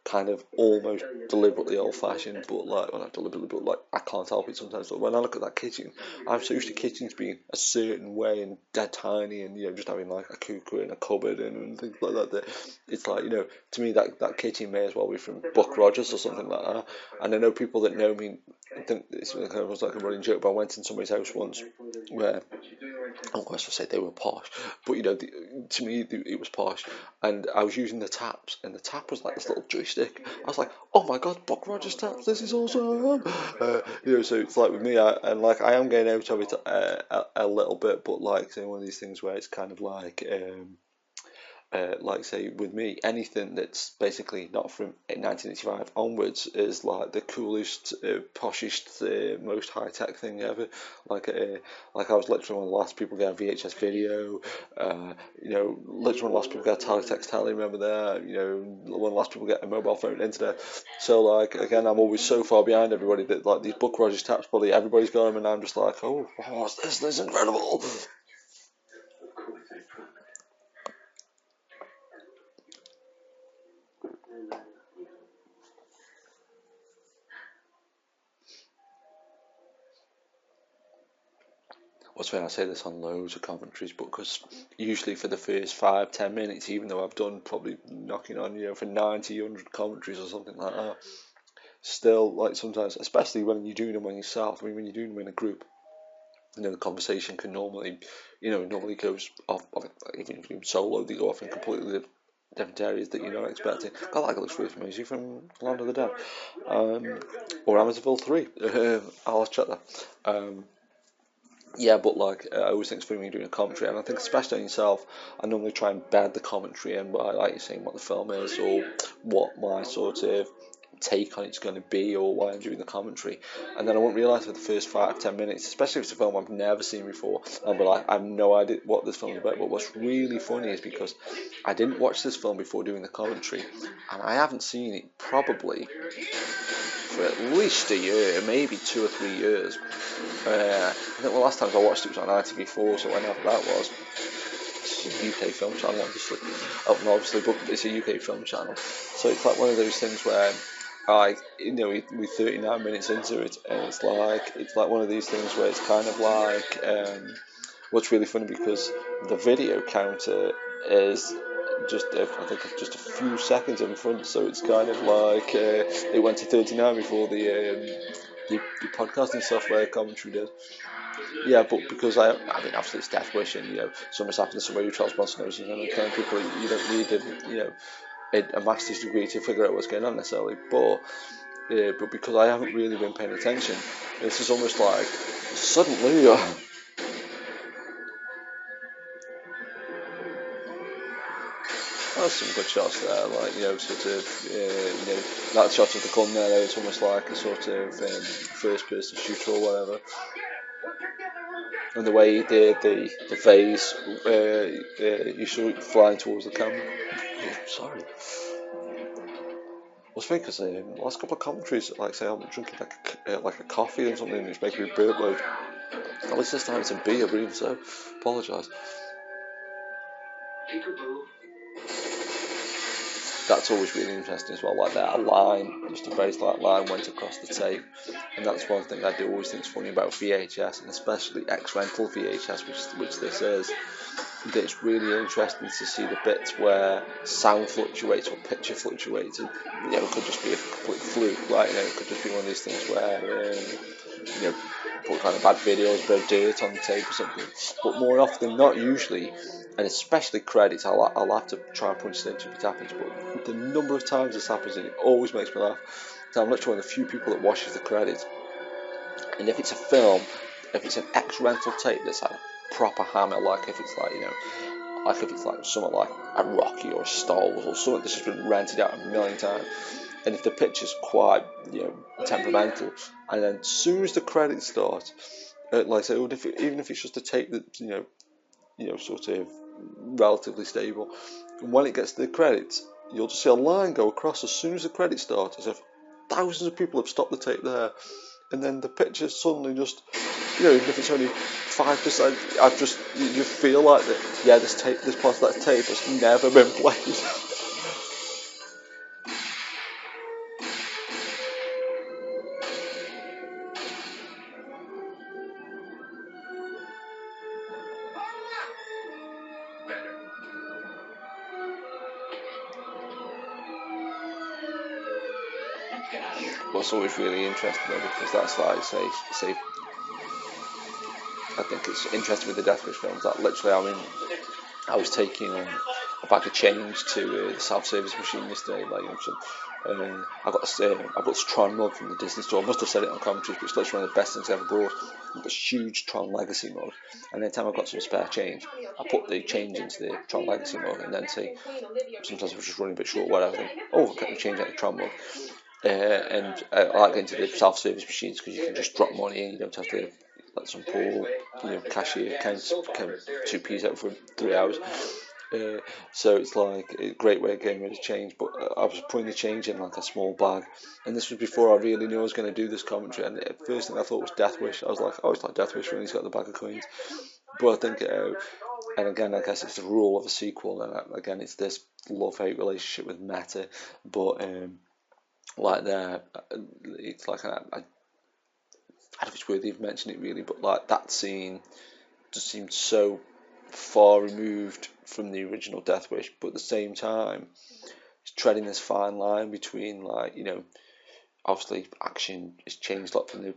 kind of almost deliberately old-fashioned, but like, well, not deliberately, but like, I can't help it sometimes. But when I look at that kitchen, I'm so used to kitchens being a certain way and dead tiny, and just having like a cooker and a cupboard and things like that. That it's like, to me that kitchen may as well be from Buck Rogers or something like that. And I know people that know me think it's kind of was like a running joke, but I went in somebody's house once where, of course I say they were posh, but to me it was posh, and I was using the taps, and the tap was like this little joystick. I was like, oh my god, Buck Rogers taps, this is awesome. So it's like with me, I am getting out of it a little bit, but like saying one of these things where it's kind of like like say with me, anything that's basically not from 1985 onwards is like the coolest, poshest, most high tech thing ever. Like I was literally one of the last people to get a VHS video. Literally one of the last people to get a teletext tele. Remember that? One of the last people to get a mobile phone internet. So like again, I'm always so far behind everybody that like these Buck Rogers taps, probably everybody's got them, and I'm just like, oh, what's this? This is incredible. What's funny, I say this on loads of commentaries, but because usually for the first 5-10 minutes, even though I've done probably knocking on for 90, 100 commentaries or something like that, still like sometimes, especially when you're doing them on yourself, I mean when you're doing them in a group, the conversation can normally goes off, even if you're solo, they go off in completely different areas that you're not expecting. God, like it looks really familiar from Land of the Dead, or Amityville 3. I'll check that. Yeah, but like I always think it's funny when you're doing a commentary, and I think especially on yourself, I normally try and bed the commentary in by like you saying what the film is or what my sort of take on it's going to be or why I'm doing the commentary, and then I won't realise for the first 5-10 minutes, especially if it's a film I've never seen before, I'll be like, I have no idea what this film is about. But what's really funny is because I didn't watch this film before doing the commentary, and I haven't seen it probably for at least a year, maybe 2 or 3 years. I think the last time I watched it was on ITV4, so whenever that was. It's a UK film channel, obviously, but it's a UK film channel. So it's like one of those things where we're 39 minutes into it, and it's like one of these things where it's kind of like, what's really funny because the video counter is just I think just a few seconds in front, so it's kind of like it went to 39 before the podcasting software commentary did. Yeah, but because I mean, obviously it's Death Wish, and something's happened to somebody who Charles Bronson knows, killing people. You don't need a master's degree to figure out what's going on necessarily. But because I haven't really been paying attention, this is almost like suddenly. There's some good shots there, like sort of, that shot of the gun there. It's almost like a sort of first-person shooter or whatever. And the way he did the phase, you saw it flying towards the camera. Oh, sorry. I was thinking, because the last couple of commentaries, like say I'm drinking like a coffee or something, and it's making me burp load. At least this time it's a beer, but even so, apologise. That's always really interesting as well, like that. A line, just a very slight line went across the tape, and that's one thing I do always think is funny about VHS, and especially ex-rental VHS, which this is. That it's really interesting to see the bits where sound fluctuates or picture fluctuates, and it could just be a complete fluke, right? It could just be one of these things where put kind of bad videos, a bit of dirt on the tape or something. But more often than not, usually, and especially credits, I'll have to try and punch it into if it happens. But the number of times this happens, and it always makes me laugh. So I'm literally one of the few people that watches the credits. And if it's a film, if it's an ex-rental tape that's like a proper hammer, like if it's like something like a Rocky or a Star Wars or something that's just been rented out a million times, and if the picture's quite temperamental, and then as soon as the credits start, like I say, even if it's just a tape that's sort of relatively stable, and when it gets to the credits, you'll just see a line go across as soon as the credits start, as if thousands of people have stopped the tape there, and then the picture suddenly just, even if it's only 5%, you feel like that. Yeah, this part of that tape has never been played. What's always really interesting though, because that's like say I think it's interesting with the Death Wish films that literally, I was taking a bag of change to the self-service machine yesterday, I got this Tron mug from the Disney store. I must have said it on commentaries, but it's literally one of the best things I ever bought. This huge Tron Legacy mug, and anytime I got some spare change, I put the change into the Tron Legacy mug, and then sometimes I was just running a bit short, whatever. I think, I'll get the change out of the Tron mug. And I like going to the self-service machines because you can just drop money in. You don't have to let some poor cashier count 2p's out for 3 hours. So it's like a great way of getting rid of change. But I was putting the change in like a small bag, and this was before I really knew I was going to do this commentary. And the first thing I thought was Death Wish. I was like, oh, it's like Death Wish when he's got the bag of coins. But I think, and again, I guess it's the rule of a sequel, and again, it's this love-hate relationship with meta. But like there, it's like I don't know if it's worthy of mentioning it really, but like that scene just seemed so far removed from the original Death Wish, but at the same time, it's treading this fine line between obviously action has changed a lot from the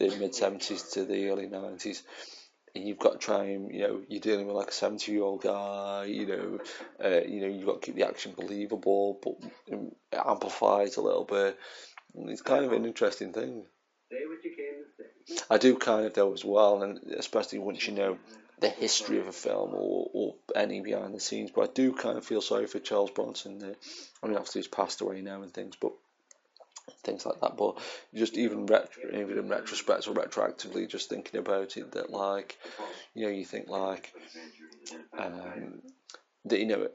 mid 70s to the early 90s. And you've got to try and you're dealing with like a 70-year-old guy. You've got to keep the action believable, but amplify it a little bit. And it's kind of an interesting thing. I do kind of though as well, and especially once you know the history of a film or any behind the scenes. But I do kind of feel sorry for Charles Bronson. Obviously he's passed away now and things, but things like that. But just even in retrospect or retroactively, just thinking about it, that you think that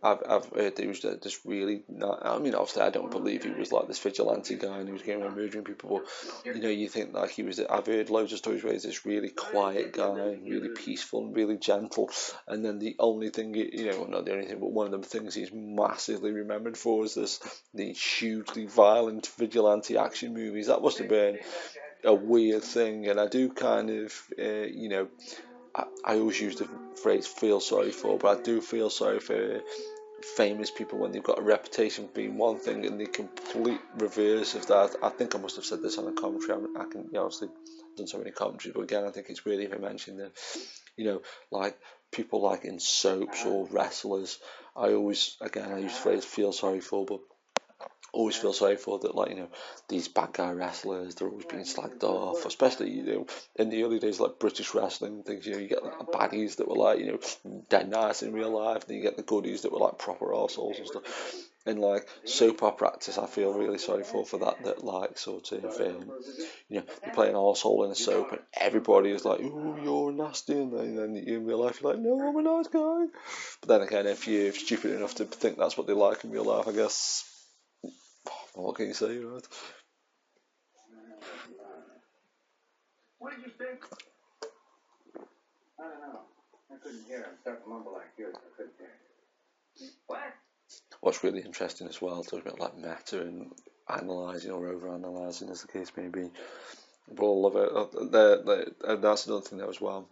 I've heard that he was this really not, obviously I don't believe he was like this vigilante guy and he was going around murdering people, but you think like he was. I've heard loads of stories where he's this really quiet guy, really peaceful and really gentle, and then the only thing not the only thing, but one of the things he's massively remembered for is these hugely violent vigilante action movies. That must have been a weird thing, and I do kind of I always use the phrase feel sorry for, but I do feel sorry for famous people when they've got a reputation for being one thing and the complete reverse of that. I think I must have said this on a commentary. I can obviously done so many commentaries, but again, I think it's really if I mention that, you know, like people like in soaps or wrestlers, I use the phrase feel sorry for, but always feel sorry for that, like, you know, these bad guy wrestlers, they're always being slagged off, especially, you know, in the early days, like British wrestling and things, you know, you get like the baddies that were like, you know, dead nice in real life, then you get the goodies that were like proper arseholes and stuff. And like soap opera actors, I feel really sorry for that like sort of, you know, you play an arsehole in a soap and everybody is like, ooh, you're nasty, and then in real life you're like, no, I'm a nice guy. But then again, if you're stupid enough to think that's what they like in real life, I guess, what can you say, right? What did you say? I don't know. I couldn't hear him. Start to mumble like yours. I couldn't hear him. What? What's really interesting as well, talking about like meta and analysing or over-analysing, as the case may be. But I love it. And that's another thing there as well.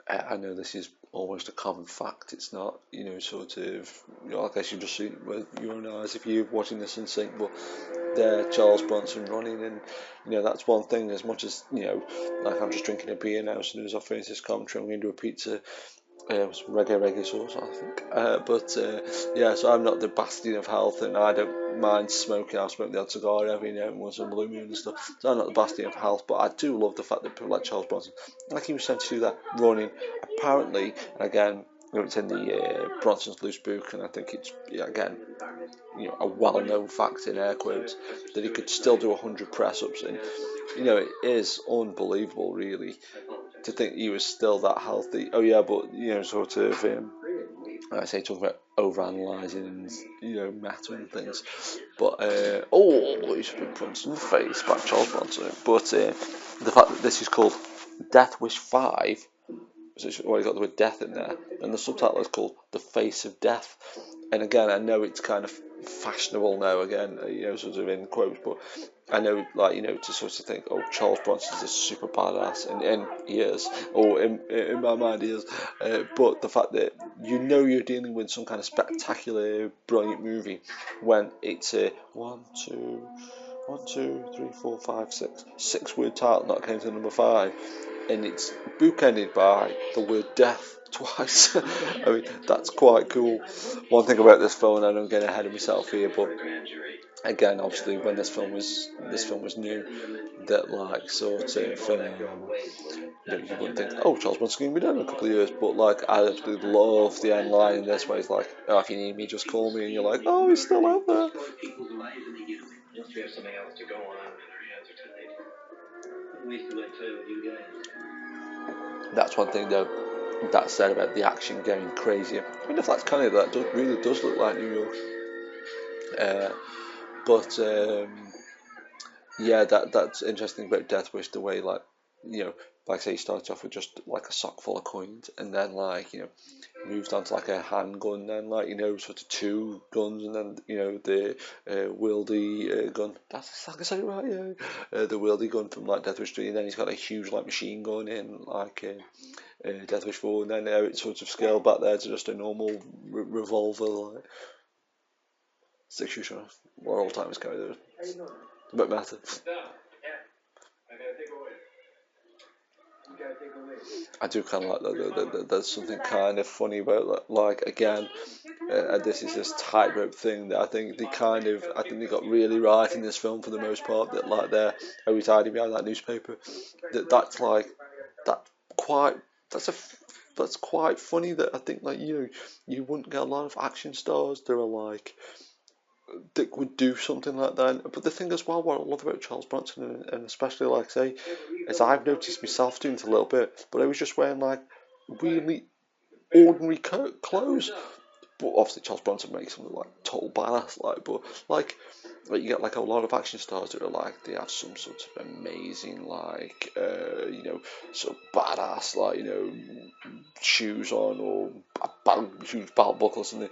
I know this is almost a common fact. It's not, you know, sort of, you know, I guess you just see it with your own eyes if you're watching this in sync. But there, Charles Bronson running, and you know that's one thing. As much as, you know, like I'm just drinking a beer now. As soon as I finish this commentary, I'm going to do a pizza. Some reggae sauce, I think. Yeah, so I'm not the bastion of health, and I don't mind smoking. I'll smoke the odd cigar every now and once in blue moon and stuff. So I'm not the bastion of health, but I do love the fact that people like Charles Bronson, like he was sent to do that running. Apparently, and again, you know, it's in the Bronson's Loose Book, and I think it's, yeah, again, you know, a well-known fact in air quotes that he could still do 100 press-ups, and you know, it is unbelievable, really, to think he was still that healthy. Oh yeah, but you know, sort of, like I say, talking about over-analysing and, you know, meta and things. But he's been punched in the face by Charles Bronson. But the fact that this is called Death Wish 5, so it's already got the word death in there, and the subtitle is called The Face of Death. And again, I know it's kind of fashionable now, again, you know, sort of in quotes, but I know, like, you know, to sort of think, oh, Charles Bronson's a super badass, and he is, or in my mind he is, but the fact that you know you're dealing with some kind of spectacular, brilliant movie when it's a 6 word title, not counting number 5, and it's bookended by the word death twice. I mean, that's quite cool. One thing about this film, and I don't get ahead of myself here, but again, obviously, when this film was new, that like sort of, you know, you wouldn't think, oh, Charles Bronson's going to be dead in a couple of years, but like I absolutely love the end line in this, where it's like, oh, if you need me, just call me, and you're like, oh, he's still out there. Must have something else to go on, and our hands are tied. At least like time with you guys. That's one thing though. That said about the action getting crazier. I mean, if that's kind of that really does look like New York. But yeah, that's interesting about Death Wish, the way, like, you know, like I say, he started off with just like a sock full of coins, and then, like, you know, moved on to like a handgun, then, like, you know, sort of 2 guns, and then, you know, the wieldy gun. That's, like I say, right, yeah. The wieldy gun from like Death Wish 3, and then he's got a huge like machine gun in like Death Wish 4, and then now it's sort of scaled back there to just a normal revolver, like 6 shooter. What all time is carried there. A bit matter. I do kind of like that. There's something kind of funny about that. Like, again, this is this tightrope thing that I think they got really right in this film for the most part. That like they're always hiding behind that newspaper. That's like that quite. That's quite funny. That I think, like, you know, you wouldn't get a lot of action stars that are like that would do something like that. But the thing as well, what I love about Charles Bronson, and especially, like I say, is I've noticed myself doing it a little bit, but I was just wearing like really ordinary clothes. But obviously Charles Bronson makes them like total badass, like, but like you get like a lot of action stars that are like, they have some sort of amazing, like, you know, sort of badass, like, you know, shoes on, or huge belt buckles, and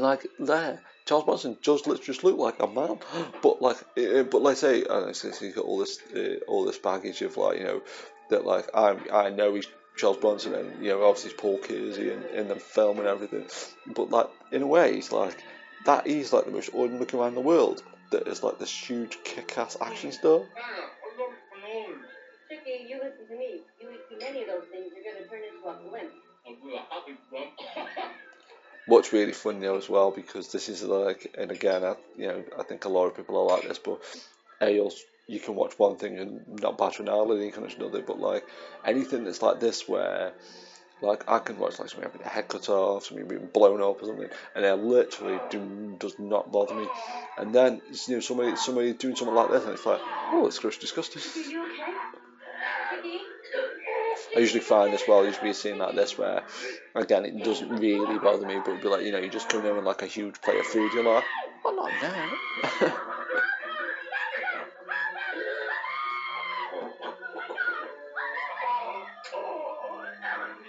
like there, Charles Bronson just look like a man, but like I say, he's got all this baggage of, like, you know, that like I know he's Charles Bronson, and, you know, obviously it's Paul Kersey in the film and everything, but like in a way he's like that. He's like the most ordinary looking man in the world that is like this huge kick-ass action star. turn into a blimp. What's really funny though as well, because this is like, and again, I think a lot of people are like this, but you can watch one thing and not batter an eyelid, and you can watch another, but like anything that's like this where, like I can watch like somebody having a head cut off, somebody being blown up or something, and it literally does not bother me. And then somebody doing something like this, and it's like, oh, it's gross disgusting. Are you okay? Vicky? I usually find this well, usually be a scene like this where, again, it doesn't really bother me, but it'd be like, you just come in with like a huge plate of food, you're like, oh, not now.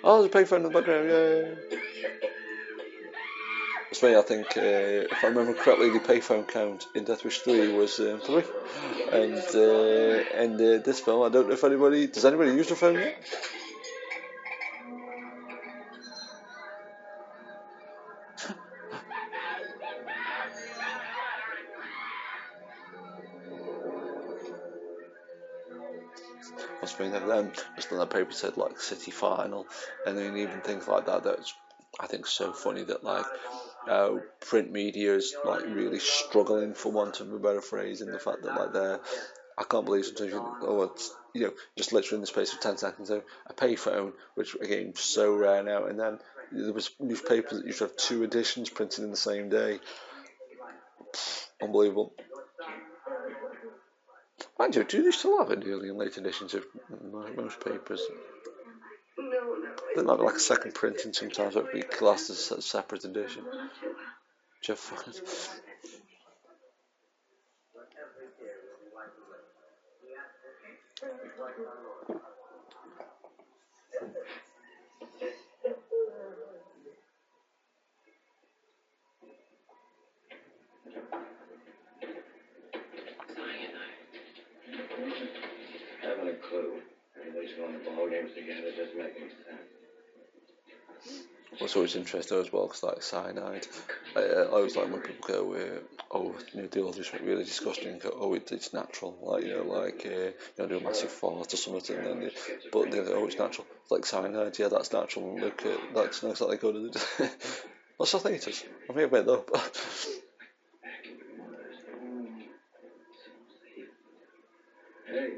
Oh, there's a payphone in the background, yay. It's funny, I think, if I remember correctly, the payphone count in Death Wish 3 was 3. And this film, I don't know if does anybody use the phone yet? What's funny, then just on that paper said like City Final, and then even things like that, that's, I think, so funny that like print media is like really struggling, for want of a better phrase, in the fact that like I can't believe sometimes it's just literally in the space of 10 seconds a payphone, which again is so rare now, and then there was newspapers that used to have 2 editions printed in the same day. Unbelievable. Mind you, do they still have early and late editions of most papers? No. They might be like a second printing sometimes, it would be classed as a separate edition. Jeff. Having a clue. Everybody's going to ball games together doesn't make any sense. What's always interesting as well, because like cyanide, I always like when people go, the author's really disgusting, and go, oh, it's natural, do a massive fart or something, and then but they go, oh, it's natural, it's like cyanide, yeah, that's natural, and look, that's nice that they go to the what's I think it is, I may have made that up. Hey.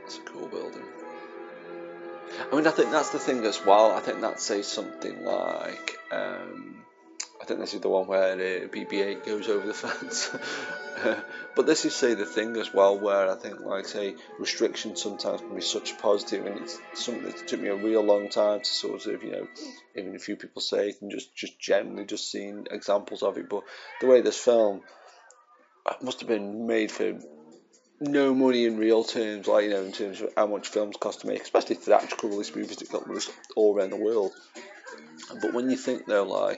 It's a cool building. I mean, I think that's the thing as well. I think that says something like, I think this is the one where BB-8 goes over the fence. But this is, say, the thing as well, where I think, like, say, restrictions sometimes can be such positive, and it's something that took me a real long time to sort of, even a few people say it, and just generally just seeing examples of it. But the way this film must have been made for no money in real terms, in terms of how much films cost to make, especially theatrical release movies that got released all around the world. But when you think though,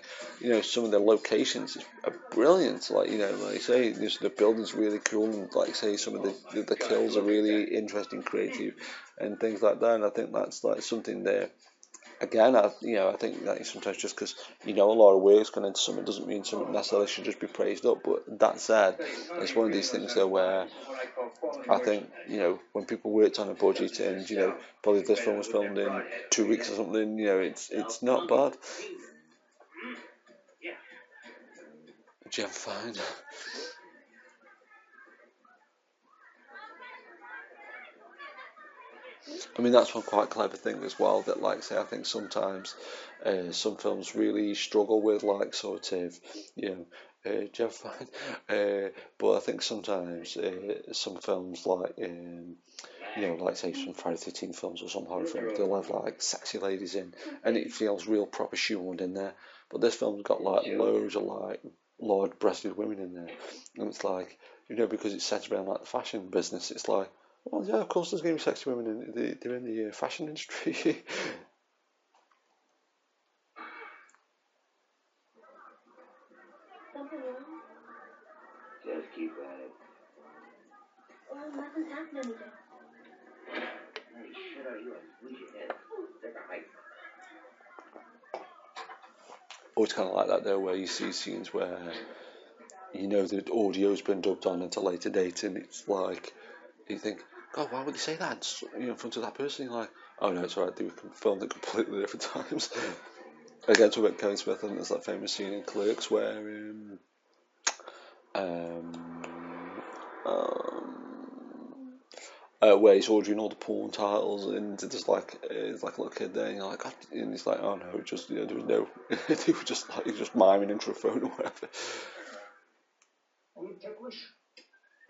some of the locations are brilliant. Like you say, the buildings are really cool, and like say, some of the kills are really interesting, creative, and things like that. And I think that's like something there. Again, I think that sometimes just because a lot of work's gone into something doesn't mean something necessarily should just be praised up. But that said, it's one of these things though where I think when people worked on a budget and probably this film was filmed in 2 weeks or something, it's not bad. Gem fine. I mean, that's one quite clever thing as well, that like say I think sometimes some films really struggle with sort of Jeff Fine, but I think sometimes some films like say some Friday the 13th films or some horror films, they'll have like sexy ladies in, and it feels real proper shoehorned in there. But this film's got like loads of large-breasted women in there, and it's like because it's set around like the fashion business, it's like, well, yeah, of course there's going to be sexy women they're in the fashion industry. Something wrong? Just keep at it. Well, nothing's happened anything. Hey, shit out of you and lose your head. Take a hike. Always kind of like that though, where you see scenes where the audio's been dubbed on at a later date, and it's like you think, God, why would they say that in front of that person? You're like, oh no, it's alright, they filmed it completely different times. Again, talking about Kevin Smith, and there's that famous scene in Clerks where where he's ordering all the porn titles, and there's like a little kid there, and you're like, God, and he's like, oh no, just there was no, they were just like just miming into a phone or whatever. Are you ticklish?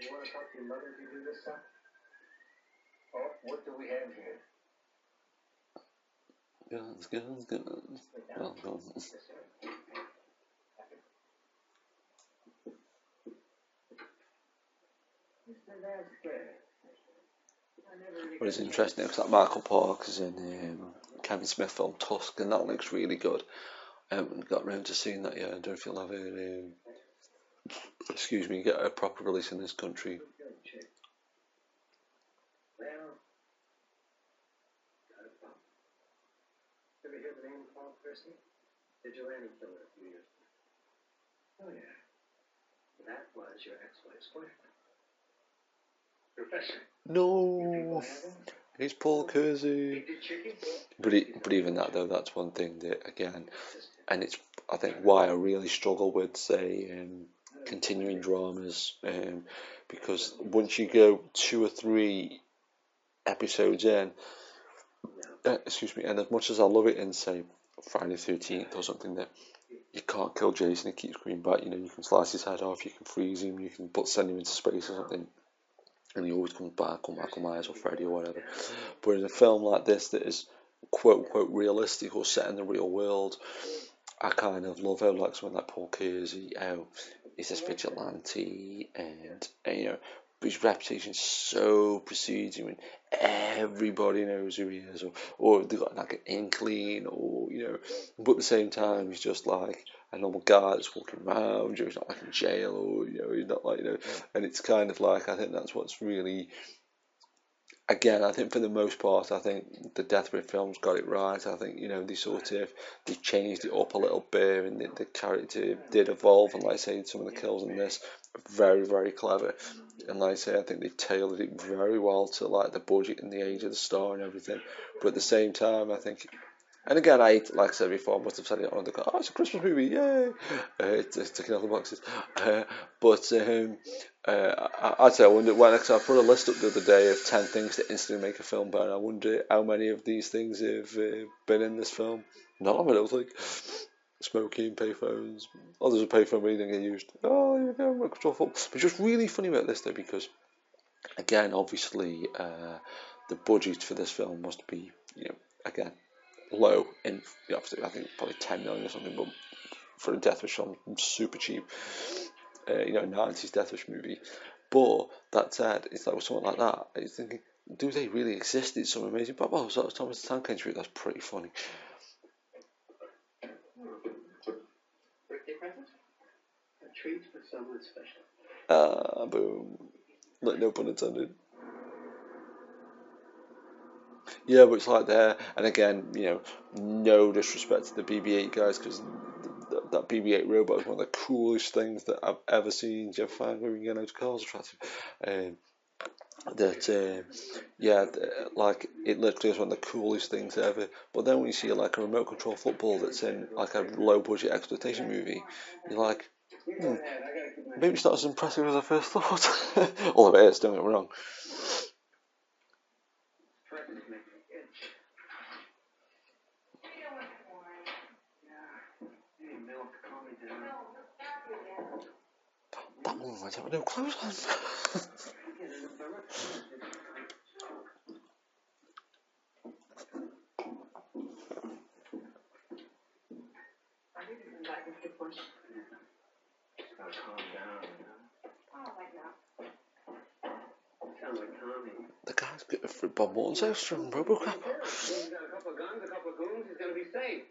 You want to talk to your mother if you do this stuff? Oh, what do we have here? Guns. Well, guns. But it's interesting because that Michael Parker's in Kevin Smith film Tusk, and that looks really good. Got round to seeing that yet. I don't know if you'll have get a proper release in this country. Well, got a problem. Ever hear the name Paul Kersey? Vigilante killer a few years ago. Oh yeah. That was your ex-wife's boyfriend. Professor. No, he's Paul Kersey. But even that though, that's one thing that again, and it's I think why I really struggle with say continuing dramas, because once you go 2 or 3 episodes in, and as much as I love it in say Friday the 13th or something, that you can't kill Jason, he keeps coming back. You can slice his head off, you can freeze him, you can send him into space or something, and he always comes back, or Michael Myers or Freddy or whatever. But in a film like this that is quote unquote realistic or set in the real world, I kind of love how like someone like Paul Kersey, how he's this vigilante, and his reputation so precedes him, and everybody knows who he is, or they got like an inkling, or but at the same time he's just like a normal guy that's walking around. He's not like in jail, or he's not like and it's kind of like I think that's what's really. Again, I think for the most part, I think the Deathwish films got it right. I think they changed it up a little bit, and the character did evolve. And like I say, some of the kills in this are very, very clever. And like I say, I think they tailored it very well to like the budget and the age of the star and everything. But at the same time, I think. And again, like I said before, I must have said it on the call. Oh, it's a Christmas movie, yay! It's ticking all the boxes. I'd say I wonder because I put a list up the other day of 10 things that instantly make a film better. I wonder how many of these things have been in this film. None of it. I was like smoking, payphones. Oh, there's a payphone we didn't get used. Oh, there you go, remote control phone. But it's just really funny about this though, because again, obviously, the budget for this film must be, again, low. In obviously, I think probably 10 million or something, but for a Deathwish film, super cheap. 90s Deathwish movie. But that said, it's like with something like that, you're thinking, do they really exist? It's so amazing. But well, so Thomas the Tank Engine, that's pretty funny. Birthday present? A treat for someone special. Boom. Like, no pun intended. Yeah, but it's like there, and again, no disrespect to the BB-8 guys, because that BB-8 robot is one of the coolest things that I've ever seen. Do you ever find women getting out of cars attractive? Like it literally is one of the coolest things ever. But then when you see like a remote control football that's in like a low budget exploitation movie, you're like, maybe it's not as impressive as I first thought. Although it is, don't get me wrong. That woman went out with no clothes on. Calm down. Sounds like Tommy. The guy's got a Bob Morton's house from Robocop. He's got a couple of guns, a couple of goons, he's gonna be safe.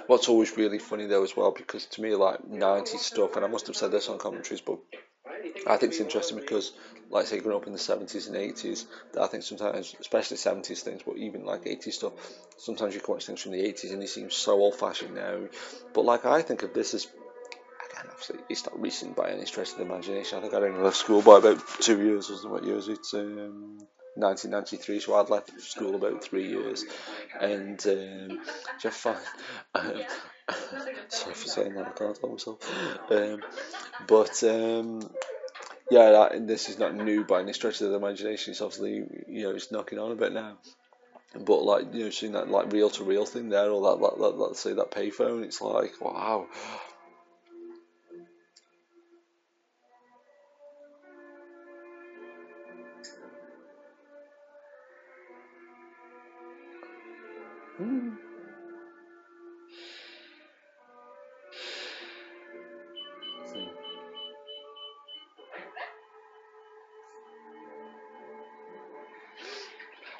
What's always really funny though as well, because to me like 90s stuff, and I must have said this on commentaries, but I think it's interesting because, like I say, growing up in the 70s and 80s, that I think sometimes, especially 70s things, but even like 80s stuff, sometimes you can watch things from the 80s and they seem so old-fashioned now. But like I think of this as again, obviously, it's not recent by any stretch of the imagination. I think I'd only left school by about 2 years, or something. What year is it? 1993, so I'd left school about 3 years. And Jeff fine. Sorry for saying that, I can't help myself. Yeah, this is not new by any stretch of the imagination. It's obviously, it's knocking on a bit now. But like, seeing that like reel to reel thing there, or that let's say that payphone, it's like, wow.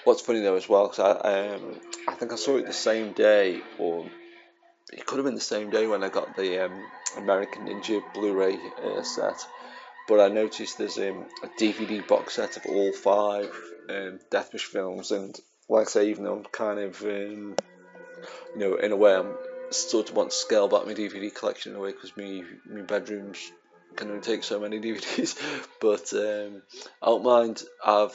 What's funny though as well, because I think I saw it the same day, or it could have been the same day when I got the American Ninja Blu-ray set. But I noticed there's a DVD box set of all 5 Deathwish films, and like I say, even though I'm kind of, in a way, I'm sort of want to scale back my DVD collection in a way, because my bedrooms can only take so many DVDs. But I don't mind. I'm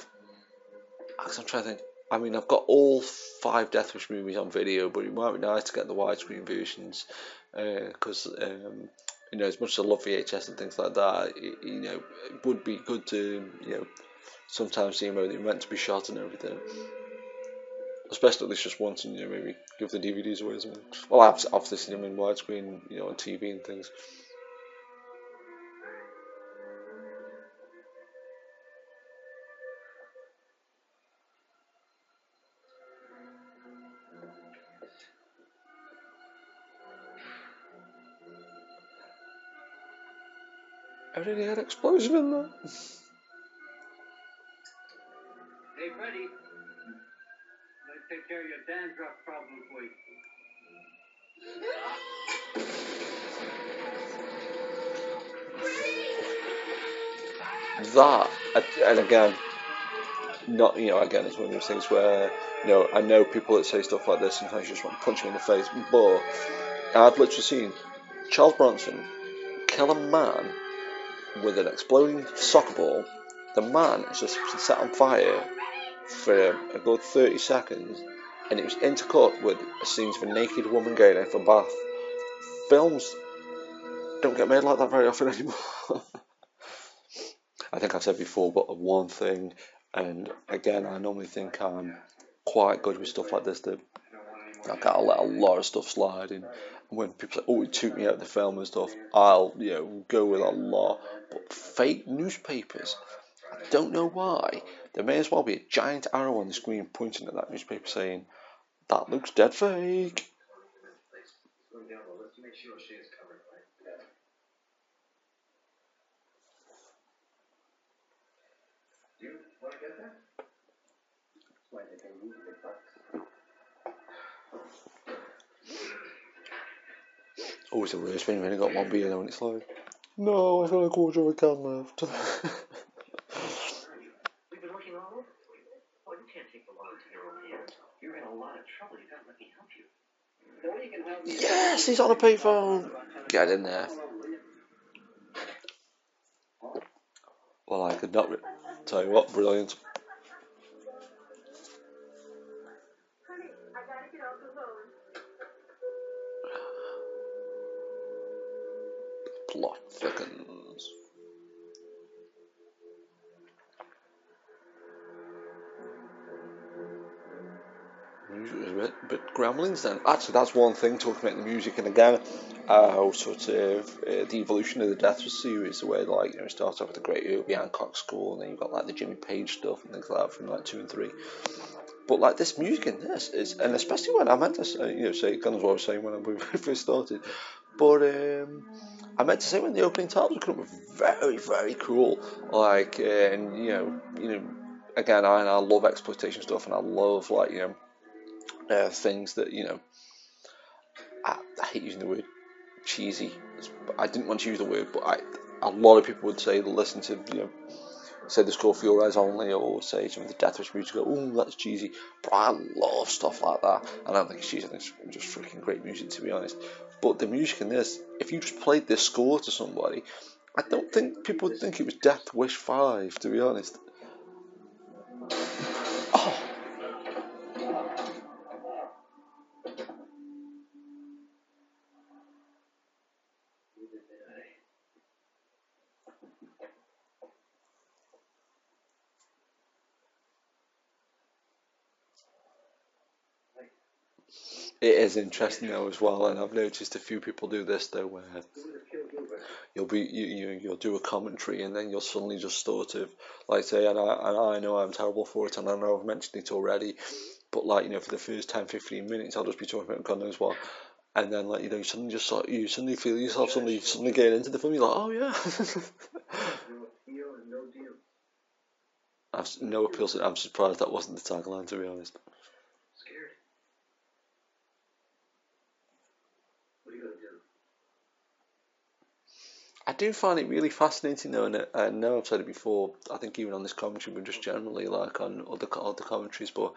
trying to think. I mean, I've got all 5 Deathwish movies on video, but it might be nice to get the widescreen versions, because as much as I love VHS and things like that, it would be good to sometimes see them where they're meant to be shot and everything. Especially at least just once, and maybe give the DVDs away or something. Well, I've obviously seen them in widescreen, on TV and things. I really had an explosion in there. Hey, Freddie. Let's take care of your dandruff problem for you. That, and again, not, again, it's one of those things where, I know people that say stuff like this sometimes you just want to punch me in the face, but I've literally seen Charles Bronson kill a man with an exploding soccer ball. The man is just set on fire for a good 30 seconds, and it was intercut with scenes of a naked woman going in for a bath. Films don't get made like that very often anymore. I think I've said before, but one thing, and again, I normally think I'm quite good with stuff like this, that I gotta let a lot of stuff slide, and when people say, "Oh, it took me out of the film and stuff," I'll go with a lot. But fake newspapers, I don't know why. There may as well be a giant arrow on the screen pointing at that newspaper saying, "That looks dead fake." Do you want to get that? Why they can move the bucks. Always the worst when you've only got one beer though, and it's like, no, I've got a quarter of a can left. We've been looking all over for you. Oh, you can't take the law into your own hands. You're in a lot of trouble. You gotta let me help you. No, you can help me. Yes, he's on a payphone. Get in there. Well, I could not tell you what, brilliant. Honey, I gotta get off the phone. Plot thickens. Music was a bit gremlins then. Actually, that's one thing, talking about the music, and again, sort of the evolution of the Deathwish series, the way like it starts off with the great Herbie Hancock score, and then you've got like the Jimmy Page stuff and things like that from like 2 and 3. But like this music in this is, and especially when I meant to say, say Guns, what I was saying when we first started, but I meant to say when the opening titles come up with very, very cool, like, and again, I love exploitation stuff, and I love like things that I hate using the word cheesy. I didn't want to use the word, but a lot of people would say listen to say the score for Your Eyes Only, or say some of the Death Wish music, go, ooh, that's cheesy. But I love stuff like that. And I don't think it's cheesy, I think it's just freaking great music, to be honest. But the music in this, if you just played this score to somebody, I don't think people would think it was Death Wish 5, to be honest. Oh, it is interesting though as well, and I've noticed a few people do this though, where you'll do a commentary and then you'll suddenly just sort of like say, and I know I'm terrible for it, and I know I've mentioned it already, but like for the first 10-15 minutes I'll just be talking about God knows what, and then like you suddenly just you suddenly feel yourself suddenly getting into the film. You're like, oh yeah. I've no appeal. I'm surprised that wasn't the tagline, to be honest. Scared? What are you gonna do? I do find it really fascinating though, and I know I've said it before. I think even on this commentary, but just generally like on other commentaries. But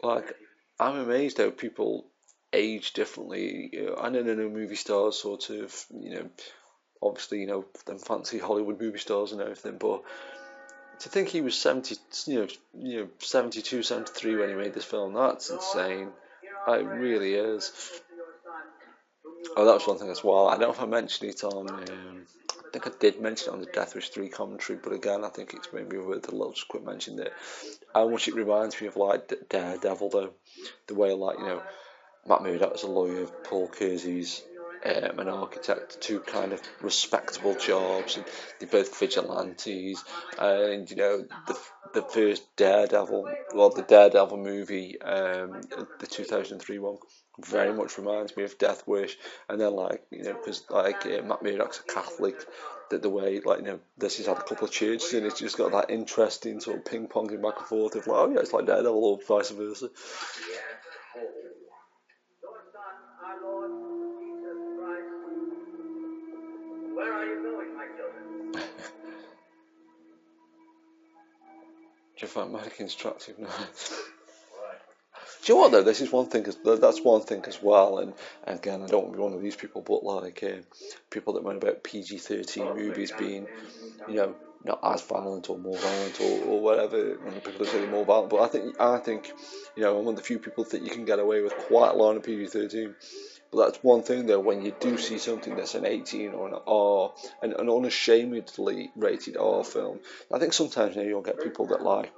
like, I'm amazed how people age differently. I know movie stars sort of, obviously them fancy Hollywood movie stars and everything, but to think he was 70, 72, 73 when he made this film, that's insane. It really is. Oh, that was one thing as well. I don't know if I mentioned it on. I think I did mention it on the Death Wish 3 commentary, but again, I think it's maybe worth a little just quick mention there. How much it reminds me of like Daredevil, though. The way, like, Matt Murdock as a lawyer, Paul Kersey's an architect, two kind of respectable jobs, and they're both vigilantes. And the first Daredevil, well, the Daredevil movie, the 2003 one, very much reminds me of Death Wish. And then because Matt Murdock's a Catholic, that the way this has had a couple of churches and it's just got that interesting sort of ping ponging back and forth of like, oh yeah, it's like Daredevil or vice versa. Our Lord Jesus Christ. Where are you going, my children? Do you find mannequins attractive now? Do you know what though? This is one thing. That's one thing as well. And again, I don't want to be one of these people, but like people that moan about PG-13 movies being, not as violent or more violent or whatever. And people that say they're more violent, but I think, I'm one of the few people that you can get away with quite a lot of PG-13. But that's one thing though, when you do see something that's an 18 or an R, an unashamedly rated R film, I think sometimes you'll get people that like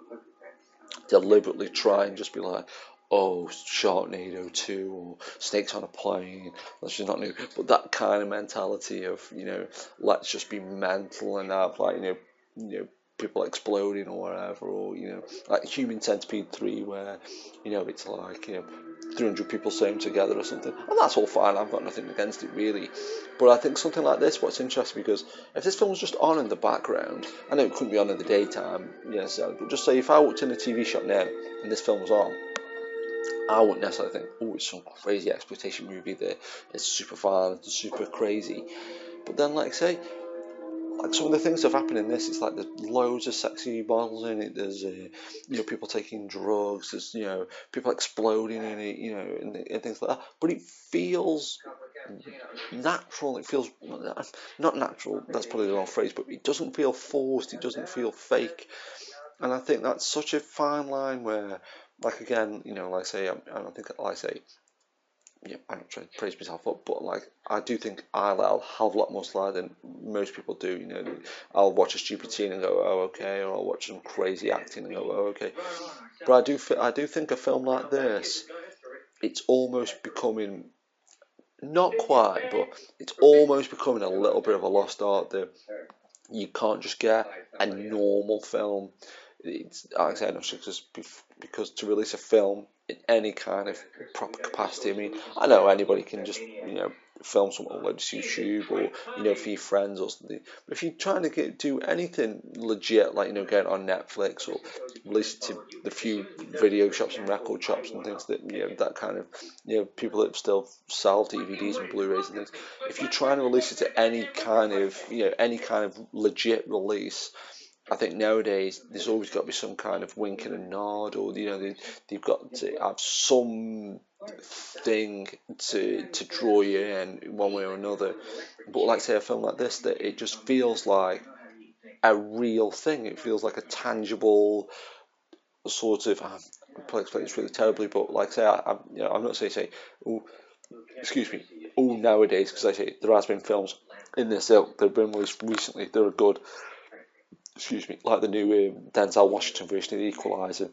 deliberately try and just be like, oh, Sharknado 2 or Snakes on a Plane, that's just not new. But that kind of mentality of, let's just be mental and have like, people exploding or whatever, or, like Human Centipede 3 where, it's like, 300 people sewn together or something. And that's all fine, I've got nothing against it really. But I think something like this, what's interesting, because if this film was just on in the background, I know it couldn't be on in the daytime, but just say if I walked in a TV shop now and this film was on, I wouldn't necessarily think, oh, it's some crazy exploitation movie that it's super violent and super crazy. But then, like say, like some of the things that have happened in this, it's like there's loads of sexy models in it. There's people taking drugs. There's people exploding in it, and things like that. But it feels natural. It feels not natural. That's probably the wrong phrase. But it doesn't feel forced. It doesn't feel fake. And I think that's such a fine line where, like again, like I say, I think, like I say, I'm not trying to praise myself up, but like I do think I let a hell of a lot more slide than most people do. I'll watch a stupid scene and go, oh okay, or I'll watch some crazy acting and go, oh okay. But I do think a film like this, it's almost becoming, not quite, but it's almost becoming a little bit of a lost art that you can't just get a normal film. It's, like I said, because to release a film in any kind of proper capacity, I mean, I know anybody can just, film something on YouTube or, for your friends or something. But if you're trying to do anything legit, like, get it on Netflix or release it to the few video shops and record shops and things that, that kind of, people that still sell DVDs and Blu-rays and things, if you're trying to release it to any kind of legit release, I think nowadays there's always got to be some kind of wink and a nod, or they've got to have some thing to draw you in one way or another. But like say a film like this, that it just feels like a real thing. It feels like a tangible sort of. I'm probably explaining this really terribly, but like say I'm not saying oh, excuse me, oh nowadays, because I say there has been films in this ilk that have been released recently. They're good. Excuse me, like the new Denzel Washington version of The Equalizer,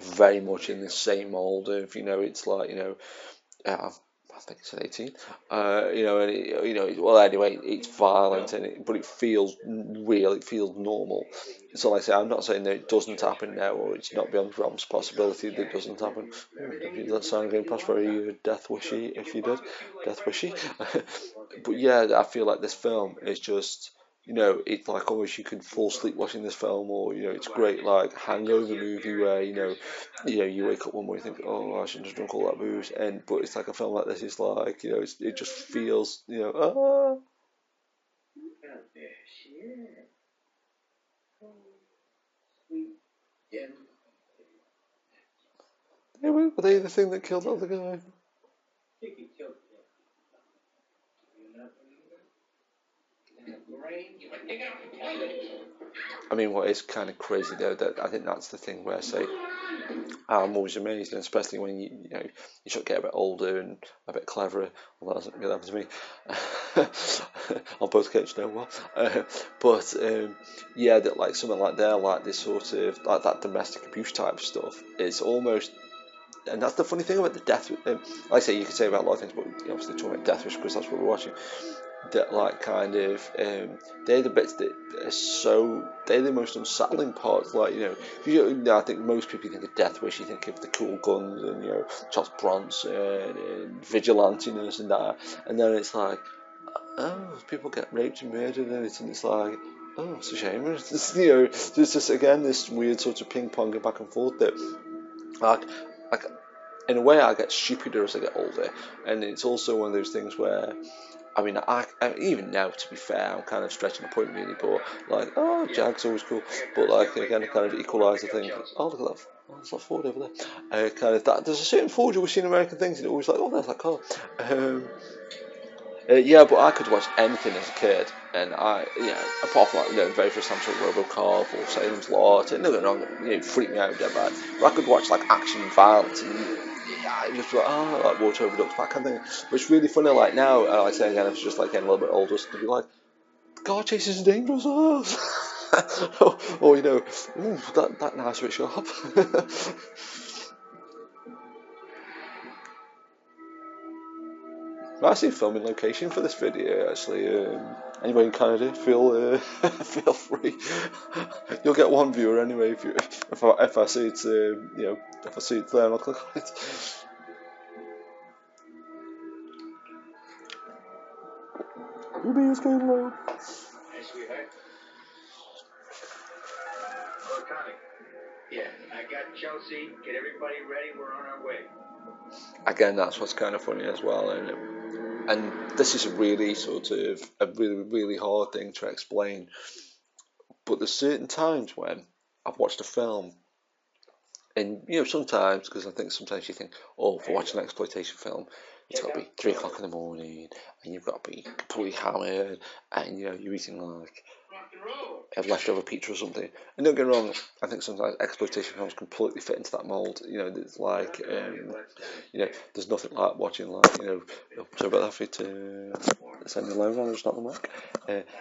very much in the same mould of, it's like, I think it's an 18, and well, anyway, it's violent, but it feels real, it feels normal. So like I say, I'm not saying that it doesn't happen now, or it's not beyond the realms possibility that it doesn't happen. Did that sound going past very death wishy, if you did, death wishy. But yeah, I feel like this film is just, it's like almost you can fall asleep watching this film, or it's great like hangover movie where you wake up one morning and think, oh, I shouldn't have drunk all that booze, but it's like a film like this is like, it just feels, Anyway, were they the thing that killed the other guy? I mean, what is kind of crazy though, that I think that's the thing where I say I'm always amazed, and especially when you sort of get a bit older and a bit cleverer. Well, that doesn't really happen to me on both occasions, no well. But yeah, that like something like there, like this sort of like that domestic abuse type stuff, it's almost. And that's the funny thing about the death. Like I say, you could say about a lot of things, but obviously talking about Death Wish because that's what we're watching. That like kind of they're the bits that are they're the most unsettling parts. Like I think most people think of Death Wish, you think of the cool guns and Charles Bronson and vigilantiness and that, and then it's like, oh, people get raped and murdered in it, and it's like, oh, it's a shame. It's just, there's just again this weird sort of ping ponging back and forth that like in a way I get stupider as I get older, and it's also one of those things where I mean, I even now, to be fair, I'm kind of stretching the point really, but like, oh, Jag's always cool, but like again, kind of equaliser thing. Oh, look at that! Oh, there's that Ford over there. Kind of that. There's a certain Ford you always see in American things, and it always like, oh, there's that car. Yeah, but I could watch anything as a kid, and apart from like the very first time I saw RoboCop or Salem's Lot, and no, it freaked me out dead bad. But I could watch like action and violence, and I just like water over ducks, that kind of thing. But it's really funny, like now, like I say again, if it's just like getting a little bit older, to be like, car chases is dangerous, or that nice switch up. Nice filming location for this video, actually. Anybody in Canada, feel feel free. You'll get one viewer anyway if I see it. If I see it there, I'll click on it. Ruby is going low. Hey, sweetheart. Oh, Connie. Yeah, I got Chelsea. Get everybody ready. We're on our way. Again, that's what's kind of funny as well, and this is a really really hard thing to explain. But there's certain times when I've watched a film, and sometimes, because I think sometimes you think, oh, for watching an exploitation film, it's got to be 3 o'clock in the morning, and you've got to be completely hammered, and you're eating like a leftover pizza or something. And don't get me wrong, I think sometimes exploitation films completely fit into that mold. It's like, there's nothing like watching like, sorry about that, for you to send me loan on, it's not the mic.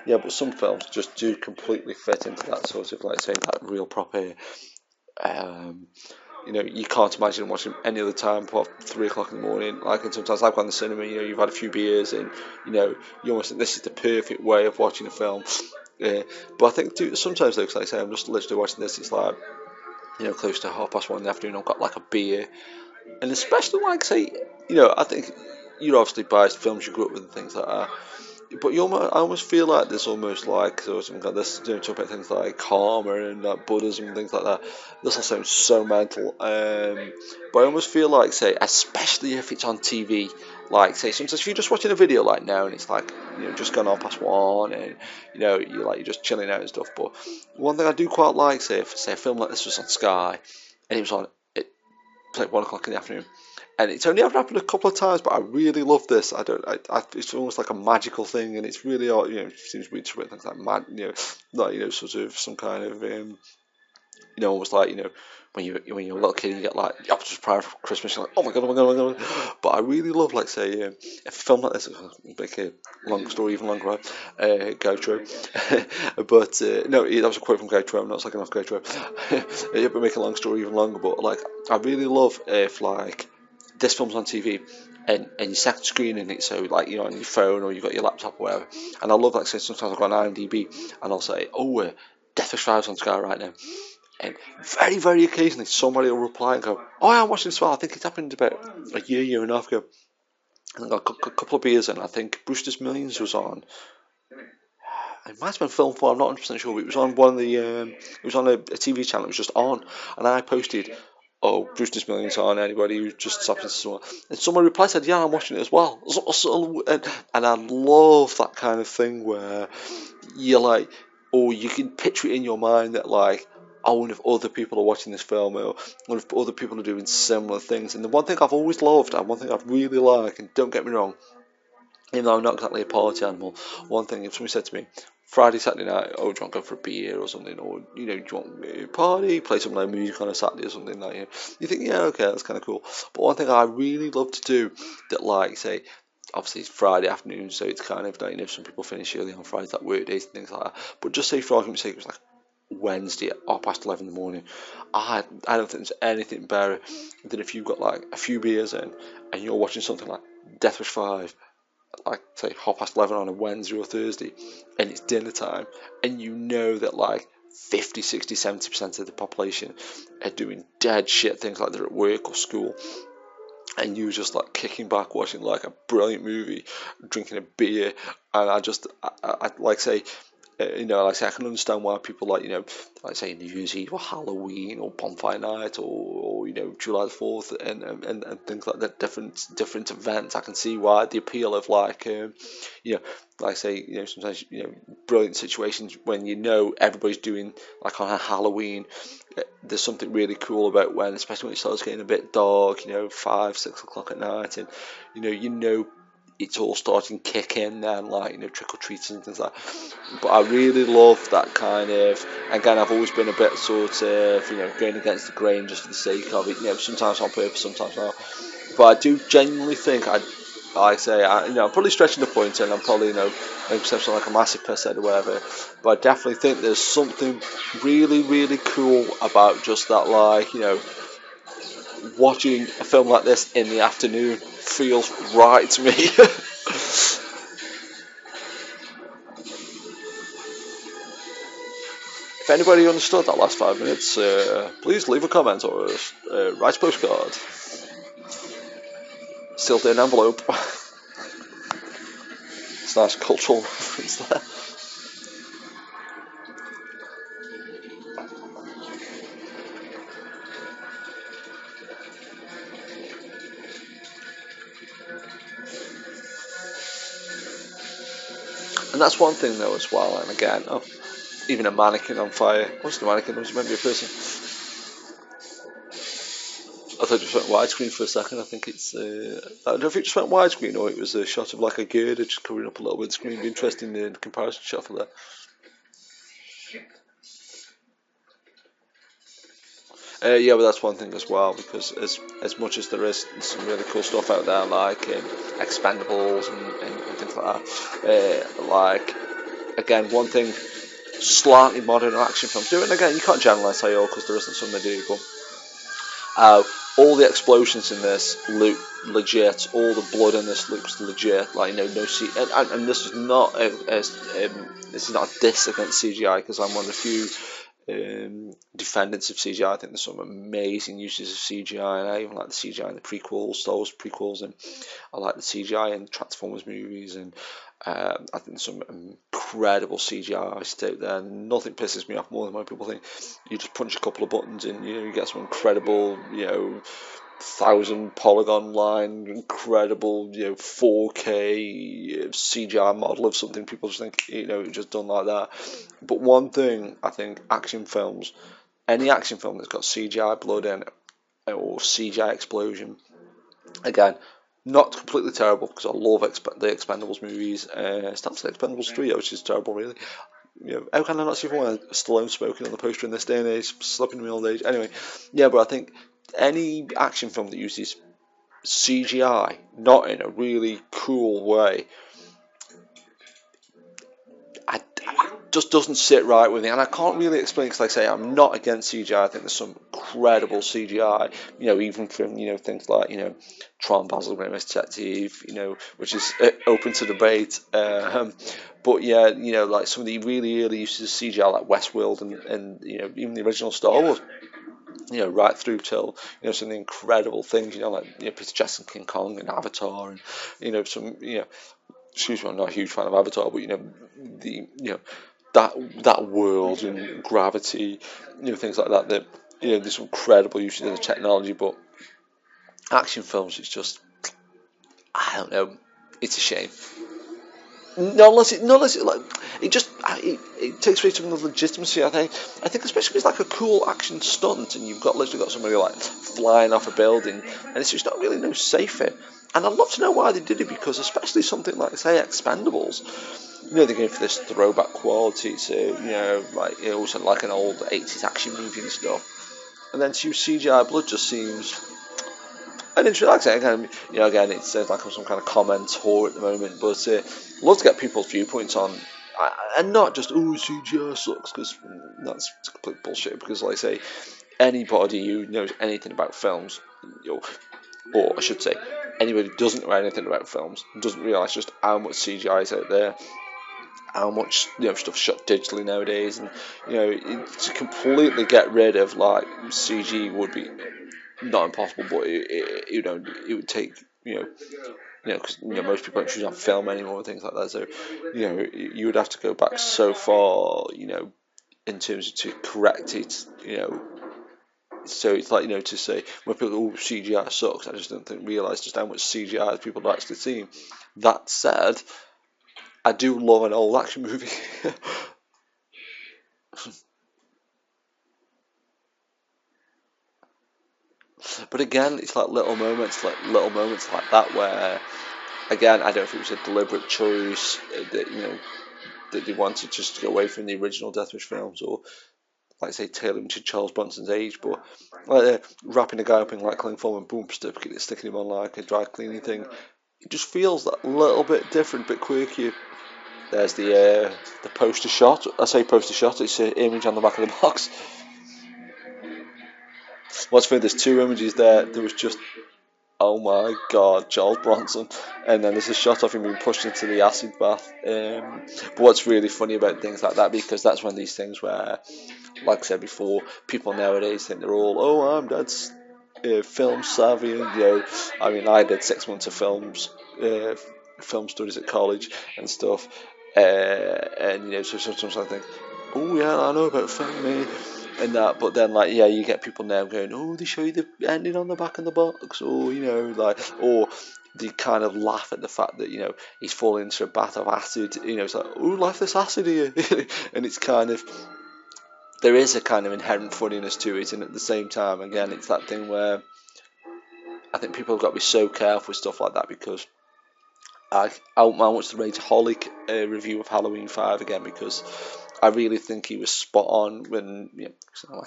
Yeah, but some films just do completely fit into that sort of, like, say, that real proper. You can't imagine watching any other time apart from 3 o'clock in the morning. Like, and sometimes I've gone to the cinema, you've had a few beers, and you almost think this is the perfect way of watching a film. But I think sometimes, though, because like I say, I'm just literally watching this, it's like, close to 1:30 in the afternoon, I've got like a beer, and especially like, say, I think you're obviously biased films you grew up with and things like that. But I almost feel like there's almost like something like this, talk about things like karma and like Buddhism and things like that. This all sounds so mental, but I almost feel like, say, especially if it's on TV, like say sometimes if you're just watching a video like now and it's like, you know, just gone on past 1 and, you know, you're just chilling out and stuff. But one thing I do quite like, say if a film like this was on Sky and it was on it like 1 o'clock in the afternoon, and it's only ever happened a couple of times, but I really love this. It's almost like a magical thing, and it's really, you know, it seems weird to things like mad, you know, like, you know, sort of some kind of, you know, almost like, you know, when you're a little kid, you get like the optimus prime for Christmas. You're like, oh my god, oh my god, oh my god. But I really love, like, say, if a film like this, make a long story even longer, right? Gautreaux. But no, that was a quote from Gautreaux, not second off Gautreaux. Yeah, but make a long story even longer. But like, I really love if like this film's on TV. And your second screen in it, so like, you know, on your phone or you've got your laptop or whatever. And I love, like, say, sometimes I'll go on IMDb and I'll say, oh, Death Wish 5's on Sky right now. And very, very occasionally somebody will reply and go, oh, yeah, I'm watching this well. I think it happened about a year and a half ago. And I got a couple of beers in. I think Brewster's Millions was on. It might have been Film 4, I'm not 100% sure, but it was on one of the, it was on a TV channel, it was just on. And I posted, oh, Brewster's Millions on, anybody who just stopped this as well. And someone replied, said, yeah, I'm watching it as well. And I love that kind of thing where you're like, or you can picture it in your mind that, like, I wonder if other people are watching this film, or I wonder if other people are doing similar things. And the one thing I've always loved, and one thing I've really liked, and don't get me wrong, even though I'm not exactly a party animal, one thing, if somebody said to me, Friday, Saturday night, oh, do you want to go for a beer or something, or, you know, do you want to party, play some loud music on a Saturday or something like that, you think, yeah, okay, that's kind of cool. But one thing I really love to do, that, like, say, obviously it's Friday afternoon, so it's kind of like, you know, some people finish early on Fridays, like work days and things like that, but just say, for argument's sake, it was like Wednesday at 11:30 in the morning, I don't think there's anything better than if you've got like a few beers in and you're watching something like Death Wish 5, like say 11:30 on a Wednesday or Thursday, and it's dinner time, and you know that like 50, 60, 70% of the population are doing dead shit things, like they're at work or school, and you just like kicking back watching like a brilliant movie, drinking a beer. And I like say, you know, like I say, I can understand why people like, you know, like say New Year's Eve or Halloween or Bonfire Night, or you know, July the 4th, and things like that, different events. I can see why the appeal of like, you know, like I say, you know, sometimes, you know, brilliant situations when you know everybody's doing, like on a Halloween, there's something really cool about when, especially when it starts getting a bit dark, you know, 5, 6 o'clock at night, and you know it's all starting to kick in then, like, you know, trick or treating and things like that. But I really love that kind of, again, I've always been a bit sort of, you know, going against the grain just for the sake of it, you know, sometimes on purpose, sometimes not. But I do genuinely think, like I say, you know, I'm probably stretching the point, and I'm probably, you know, maybe something like a massive pisshead or whatever, but I definitely think there's something really, really cool about just that, like, you know, watching a film like this in the afternoon feels right to me. If anybody understood that last 5 minutes, please leave a comment or write a postcard. Sealed in envelope. It's a nice cultural reference there. And that's one thing though as well, and again, even a mannequin on fire. Wasn't a mannequin, it was meant to be a person. I thought it just went widescreen for a second. I think it's, I don't know if it just went widescreen or it was a shot of like a girder just covering up a little bit of the screen. It'd be interesting in the comparison shot for that. Yeah, but that's one thing as well, because as much as there is some really cool stuff out there, like Expendables and things like that, like, again, one thing slightly modern action films do, and again, you can't generalise how because there isn't some that do, but all the explosions in this look legit, all the blood in this looks legit, like, you know, no and this is not this is not a diss against CGI, because I'm one of the few defendants of CGI. I think there's some amazing uses of CGI, and I even like the CGI in the prequels, Star Wars prequels, and I like the CGI in Transformers movies, and I think there's some incredible CGI artists out there. Nothing pisses me off more than when people think you just punch a couple of buttons and you get some incredible 1,000 polygon line, incredible 4K CGI model of something. People just think just done like that. But one thing I think action films, any action film that's got CGI blood in it or CGI explosion, again, not completely terrible because I love the Expendables movies. Stands for Expendables 3, which is terrible, really. How can I not see one Stallone smoking on the poster in this day and age, slipping in the old age? Anyway, yeah, but I think any action film that uses CGI, not in a really cool way, just doesn't sit right with me, and I can't really explain because, like I say, I'm not against CGI. I think there's some incredible CGI, even from things like Tron Basil Grimm's Detective, which is open to debate. But yeah, like some of the really early uses of CGI, like Westworld and even the original Star Wars. Right through till some of the incredible things, like Peter Jackson King Kong and Avatar, and some excuse me, I'm not a huge fan of Avatar, but the that world and gravity, things like that. That there's incredible uses of the technology, but action films, it's just I don't know. It's a shame. Not unless it like it takes away some of the legitimacy. I think especially if it's like a cool action stunt and you've literally got somebody like flying off a building and it's just not really no safer. And I'd love to know why they did it, because especially something like say Expendables, they're going for this throwback quality to like also like an old 80s action movie and stuff. And then to use CGI blood just seems. And it's relaxing. Again, it says like I'm some kind of commentator at the moment, but love to get people's viewpoints on, and not just CGI sucks, because that's complete bullshit. Because like I say, anybody who knows anything about films, or I should say, anybody who doesn't know anything about films doesn't realise just how much CGI is out there, how much stuff shot digitally nowadays, and to completely get rid of like CG would be not impossible, but it would take because most people don't choose on film anymore and things like that. So you would have to go back so far, in terms of to correct it, So it's like to say when people CGI sucks, I just don't realise just how much CGI people have actually seen. That said, I do love an old action movie. But again, it's like little moments like that where, again, I don't know if it was a deliberate choice that they wanted just to go away from the original Death Wish films, or like say tailoring to Charles Bronson's age, but like wrapping a guy up in like cling film and boom, sticking him on like a dry cleaning thing. It just feels that little bit different, bit quirky. There's the poster shot. I say poster shot. It's an image on the back of the box. What's funny? There's two images there. There was just, oh my god, Charles Bronson, and then there's a shot of him being pushed into the acid bath. But what's really funny about things like that, because that's one of these things where, like I said before, people nowadays think they're all, I'm dad's film savvy, and I did 6 months of film studies at college and stuff, and so sometimes I think, oh yeah, I know about film, and that, but then you get people now going, they show you the ending on the back of the box, or or they kind of laugh at the fact that he's falling into a bath of acid. It's like, life this acid here, and it's kind of, there is a kind of inherent funniness to it, and at the same time, again, it's that thing where I think people have got to be so careful with stuff like that, because I watched the Rageaholic review of Halloween 5 again, because I really think he was spot on when, I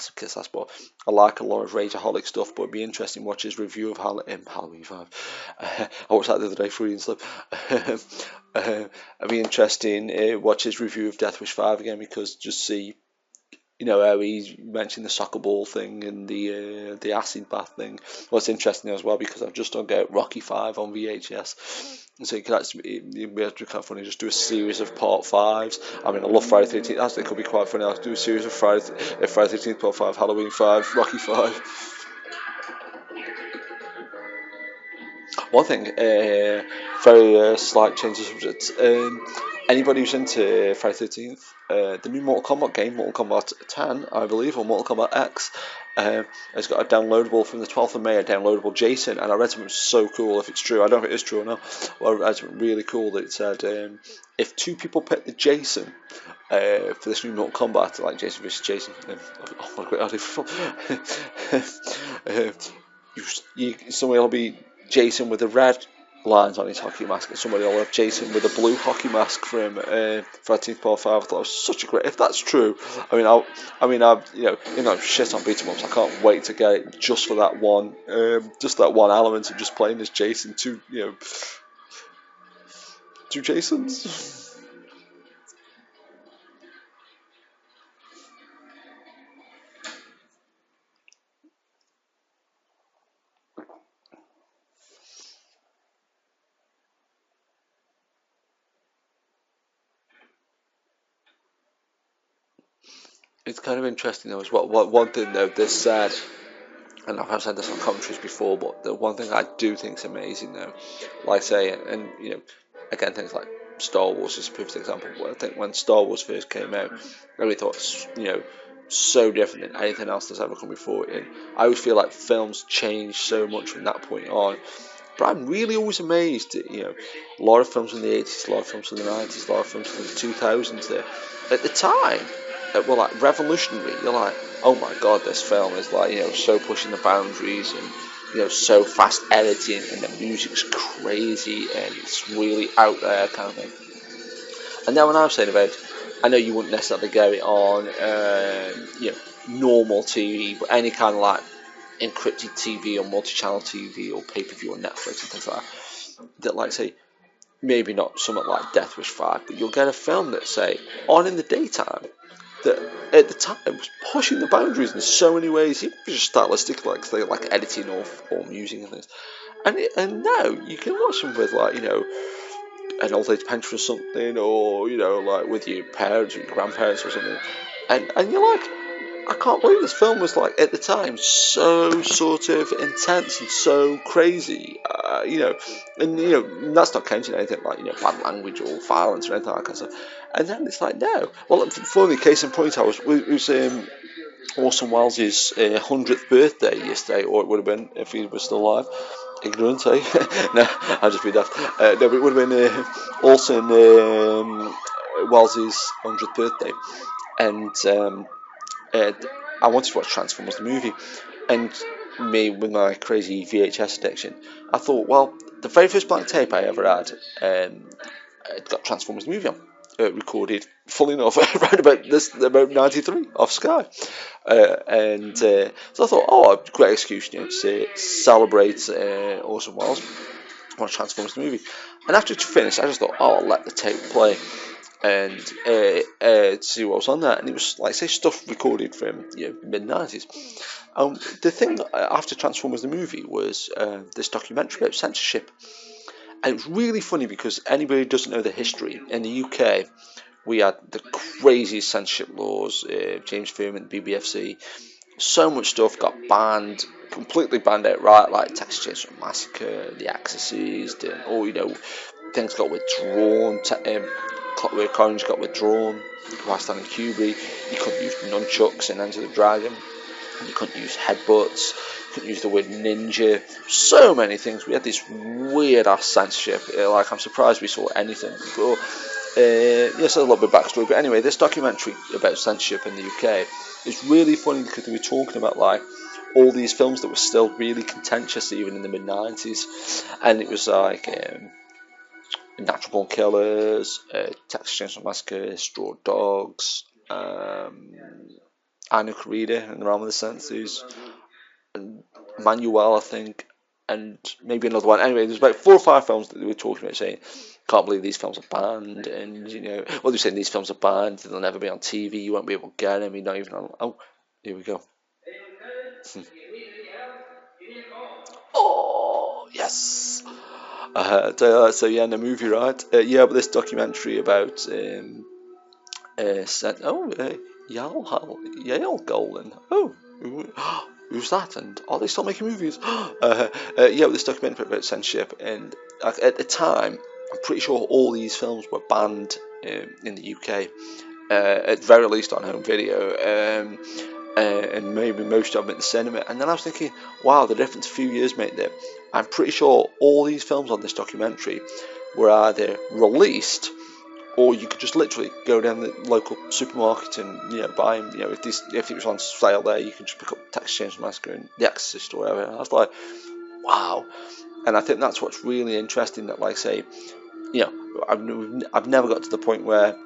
like a lot of Rageaholic stuff, but it'd be interesting to watch his review of Halloween 5. I watched that the other day for reading stuff. It'd be interesting to watch his review of Death Wish 5 again, because just see how he mentioned the soccer ball thing and the acid bath thing. What's interesting as well, because I've just done get Rocky 5 on VHS, so it could actually be kind of funny, just do a series of part 5s. I love Friday 13th. Actually, it could be quite funny. I'll do a series of Friday 13th part 5, Halloween 5, Rocky 5. One thing very slight change of subject. Anybody who's into Friday the 13th, the new Mortal Kombat game, Mortal Kombat 10, I believe, or Mortal Kombat X, has got a downloadable from the 12th of May, a downloadable Jason, and I read something so cool, if it's true, I don't know if it is true or not, well, I read something really cool that it said, if two people pick the Jason, for this new Mortal Kombat, like Jason vs Jason, oh, what a great idea for somebody will be Jason with the red lines on his hockey mask, and somebody will have Jason with a blue hockey mask from 13th Part 5. I thought it was such a great. If that's true, I've shit on beat 'em ups. I can't wait to get it just for that one, element of just playing as Jason. Two Jasons. It's kind of interesting though, is what one thing though this said, and I've said this on commentaries before, but the one thing I do think is amazing though, like I say, and again, things like Star Wars is a perfect example. But I think when Star Wars first came out, I really thought so different than anything else that's ever come before. And I always feel like films change so much from that point on. But I'm really always amazed at a lot of films from the 80s, a lot of films from the 90s, a lot of films from the 2000s. That at the time were like revolutionary. You're like, oh my god, this film is like so pushing the boundaries and so fast editing, and the music's crazy and it's really out there kind of thing. And then when I'm saying about, I know you wouldn't necessarily get it on normal TV, but any kind of like encrypted TV or multi-channel TV or pay-per-view on Netflix and things like that, like say maybe not something like Death Wish 5, but you'll get a film that say on in the daytime that at the time was pushing the boundaries in so many ways, even just stylistic, like editing or music and things. And now you can watch them with an old age pension or something, or like with your parents or your grandparents or something, and you're like, I can't believe this film was like at the time so sort of intense and so crazy, and that's not counting anything like bad language or violence or anything like that. And then it's like no. Well, funny case in point, it was Orson Welles' 100th birthday yesterday, or it would have been if he was still alive. Ignorant, eh? No, I'll just be daft. No, but it would have been Orson Welles' 100th birthday, and I wanted to watch Transformers the movie, and me with my crazy VHS addiction, I thought, well, the very first blank tape I ever had, it got Transformers the movie on. Recorded, full enough, around about 93 off Sky, and so I thought, oh, a great excuse, to celebrate Orson Welles, watch Transformers the movie. And after it finished, I just thought, oh, I'll let the tape play and see what was on there, and it was like say stuff recorded from mid 90s. The thing after Transformers the movie was this documentary about censorship. And it was really funny because anybody who doesn't know the history, in the UK, we had the craziest censorship laws, James Furman, BBFC, so much stuff got banned, completely banned outright, like Texas Chainsaw Massacre, The Exorcist, and things got withdrawn, Clockwork Orange got withdrawn, Last Stand in Kubrick, you couldn't use nunchucks in Enter the Dragon, you couldn't use headbutts, you couldn't use the word ninja, so many things. We had this weird ass censorship, I'm surprised we saw anything. But yes, a little bit of backstory, but anyway, this documentary about censorship in the UK is really funny because they were talking about like all these films that were still really contentious even in the mid-90s, and it was like Natural Born Killers, Texas Chainsaw Massacre, Straw Dogs, Anna Corrida in the Realm of the Senses, and Manuel, I think, and maybe another one. Anyway, there's about 4 or 5 films that they were talking about, saying, can't believe these films are banned, and they're saying these films are banned, they'll never be on TV, you won't be able to get them, you're not even on. Oh, here we go. Oh, yes. So yeah, in the movie, right? But this documentary about Yale Golden. Oh, who's that? And are they still making movies? This documentary about censorship, and at the time, I'm pretty sure all these films were banned in the UK, at very least on home video, and maybe most of them at the cinema. And then I was thinking, wow, the difference a few years made there. I'm pretty sure all these films on this documentary were either released, or you could just literally go down the local supermarket and buy them. If it was on sale there, you could just pick up Texas Chainsaw Massacre and The Exorcist or whatever. And I was like, wow. And I think that's what's really interesting. That, like, say, I've never got to the point where,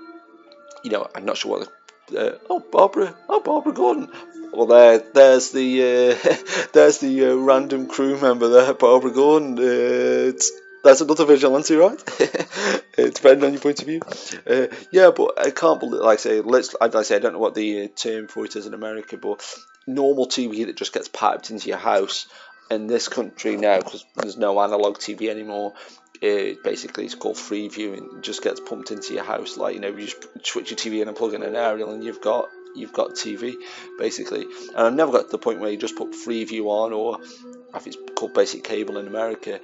I'm not sure what the Barbara Gordon. Well, there's the there's the random crew member there, Barbara Gordon. That's another vigilante, right? Depending on your point of view. Yeah, but I can't believe, I don't know what the term for it is in America, but normal TV that just gets piped into your house in this country now, because there's no analog TV anymore. Basically, it's called free viewing. It just gets pumped into your house, like, you just switch your TV in and plug in an aerial, and you've got TV, basically. And I've never got to the point where you just put free view on, or if it's called basic cable in America.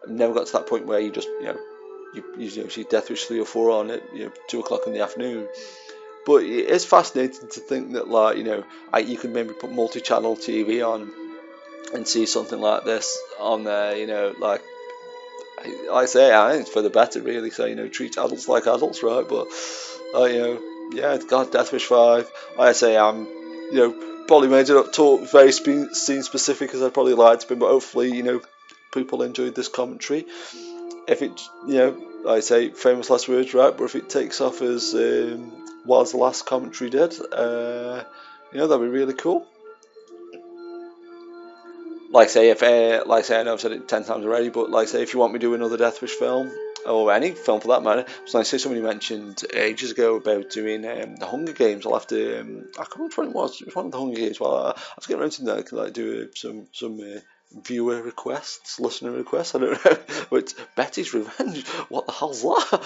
I've never got to that point where you just you see Death Wish 3 or 4 on at 2 o'clock in the afternoon. But it's fascinating to think that, like, you can maybe put multi-channel TV on and see something like this on there. Like I say, I think it's for the better, really. So, treat adults like adults, right? But yeah, God, Death Wish 5. I say I'm, probably made it up talk very scene specific as I'd probably like to be, but hopefully, people enjoyed this commentary. If it, I say famous last words, right? But if it takes off as well as the last commentary did, that'd be really cool. I know I've said it 10 times already, but if you want me to do another Death Wish film, or any film for that matter, so I say somebody mentioned ages ago about doing the Hunger Games. I'll have to, I can't remember which one it was. It was one of the Hunger Games. Well, I have to get around to that. I can do some viewer requests, listener requests. I don't know. But Betty's Revenge. What the hell's that?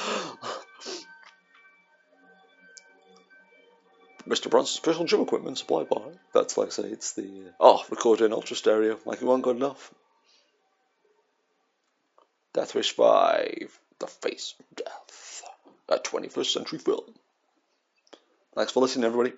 Mr. Bronson special gym equipment supplied by. That's it's the recorder in ultra stereo. It wasn't good enough. Death Wish 5, The Face of Death, a 21st century film. Thanks for listening, everybody.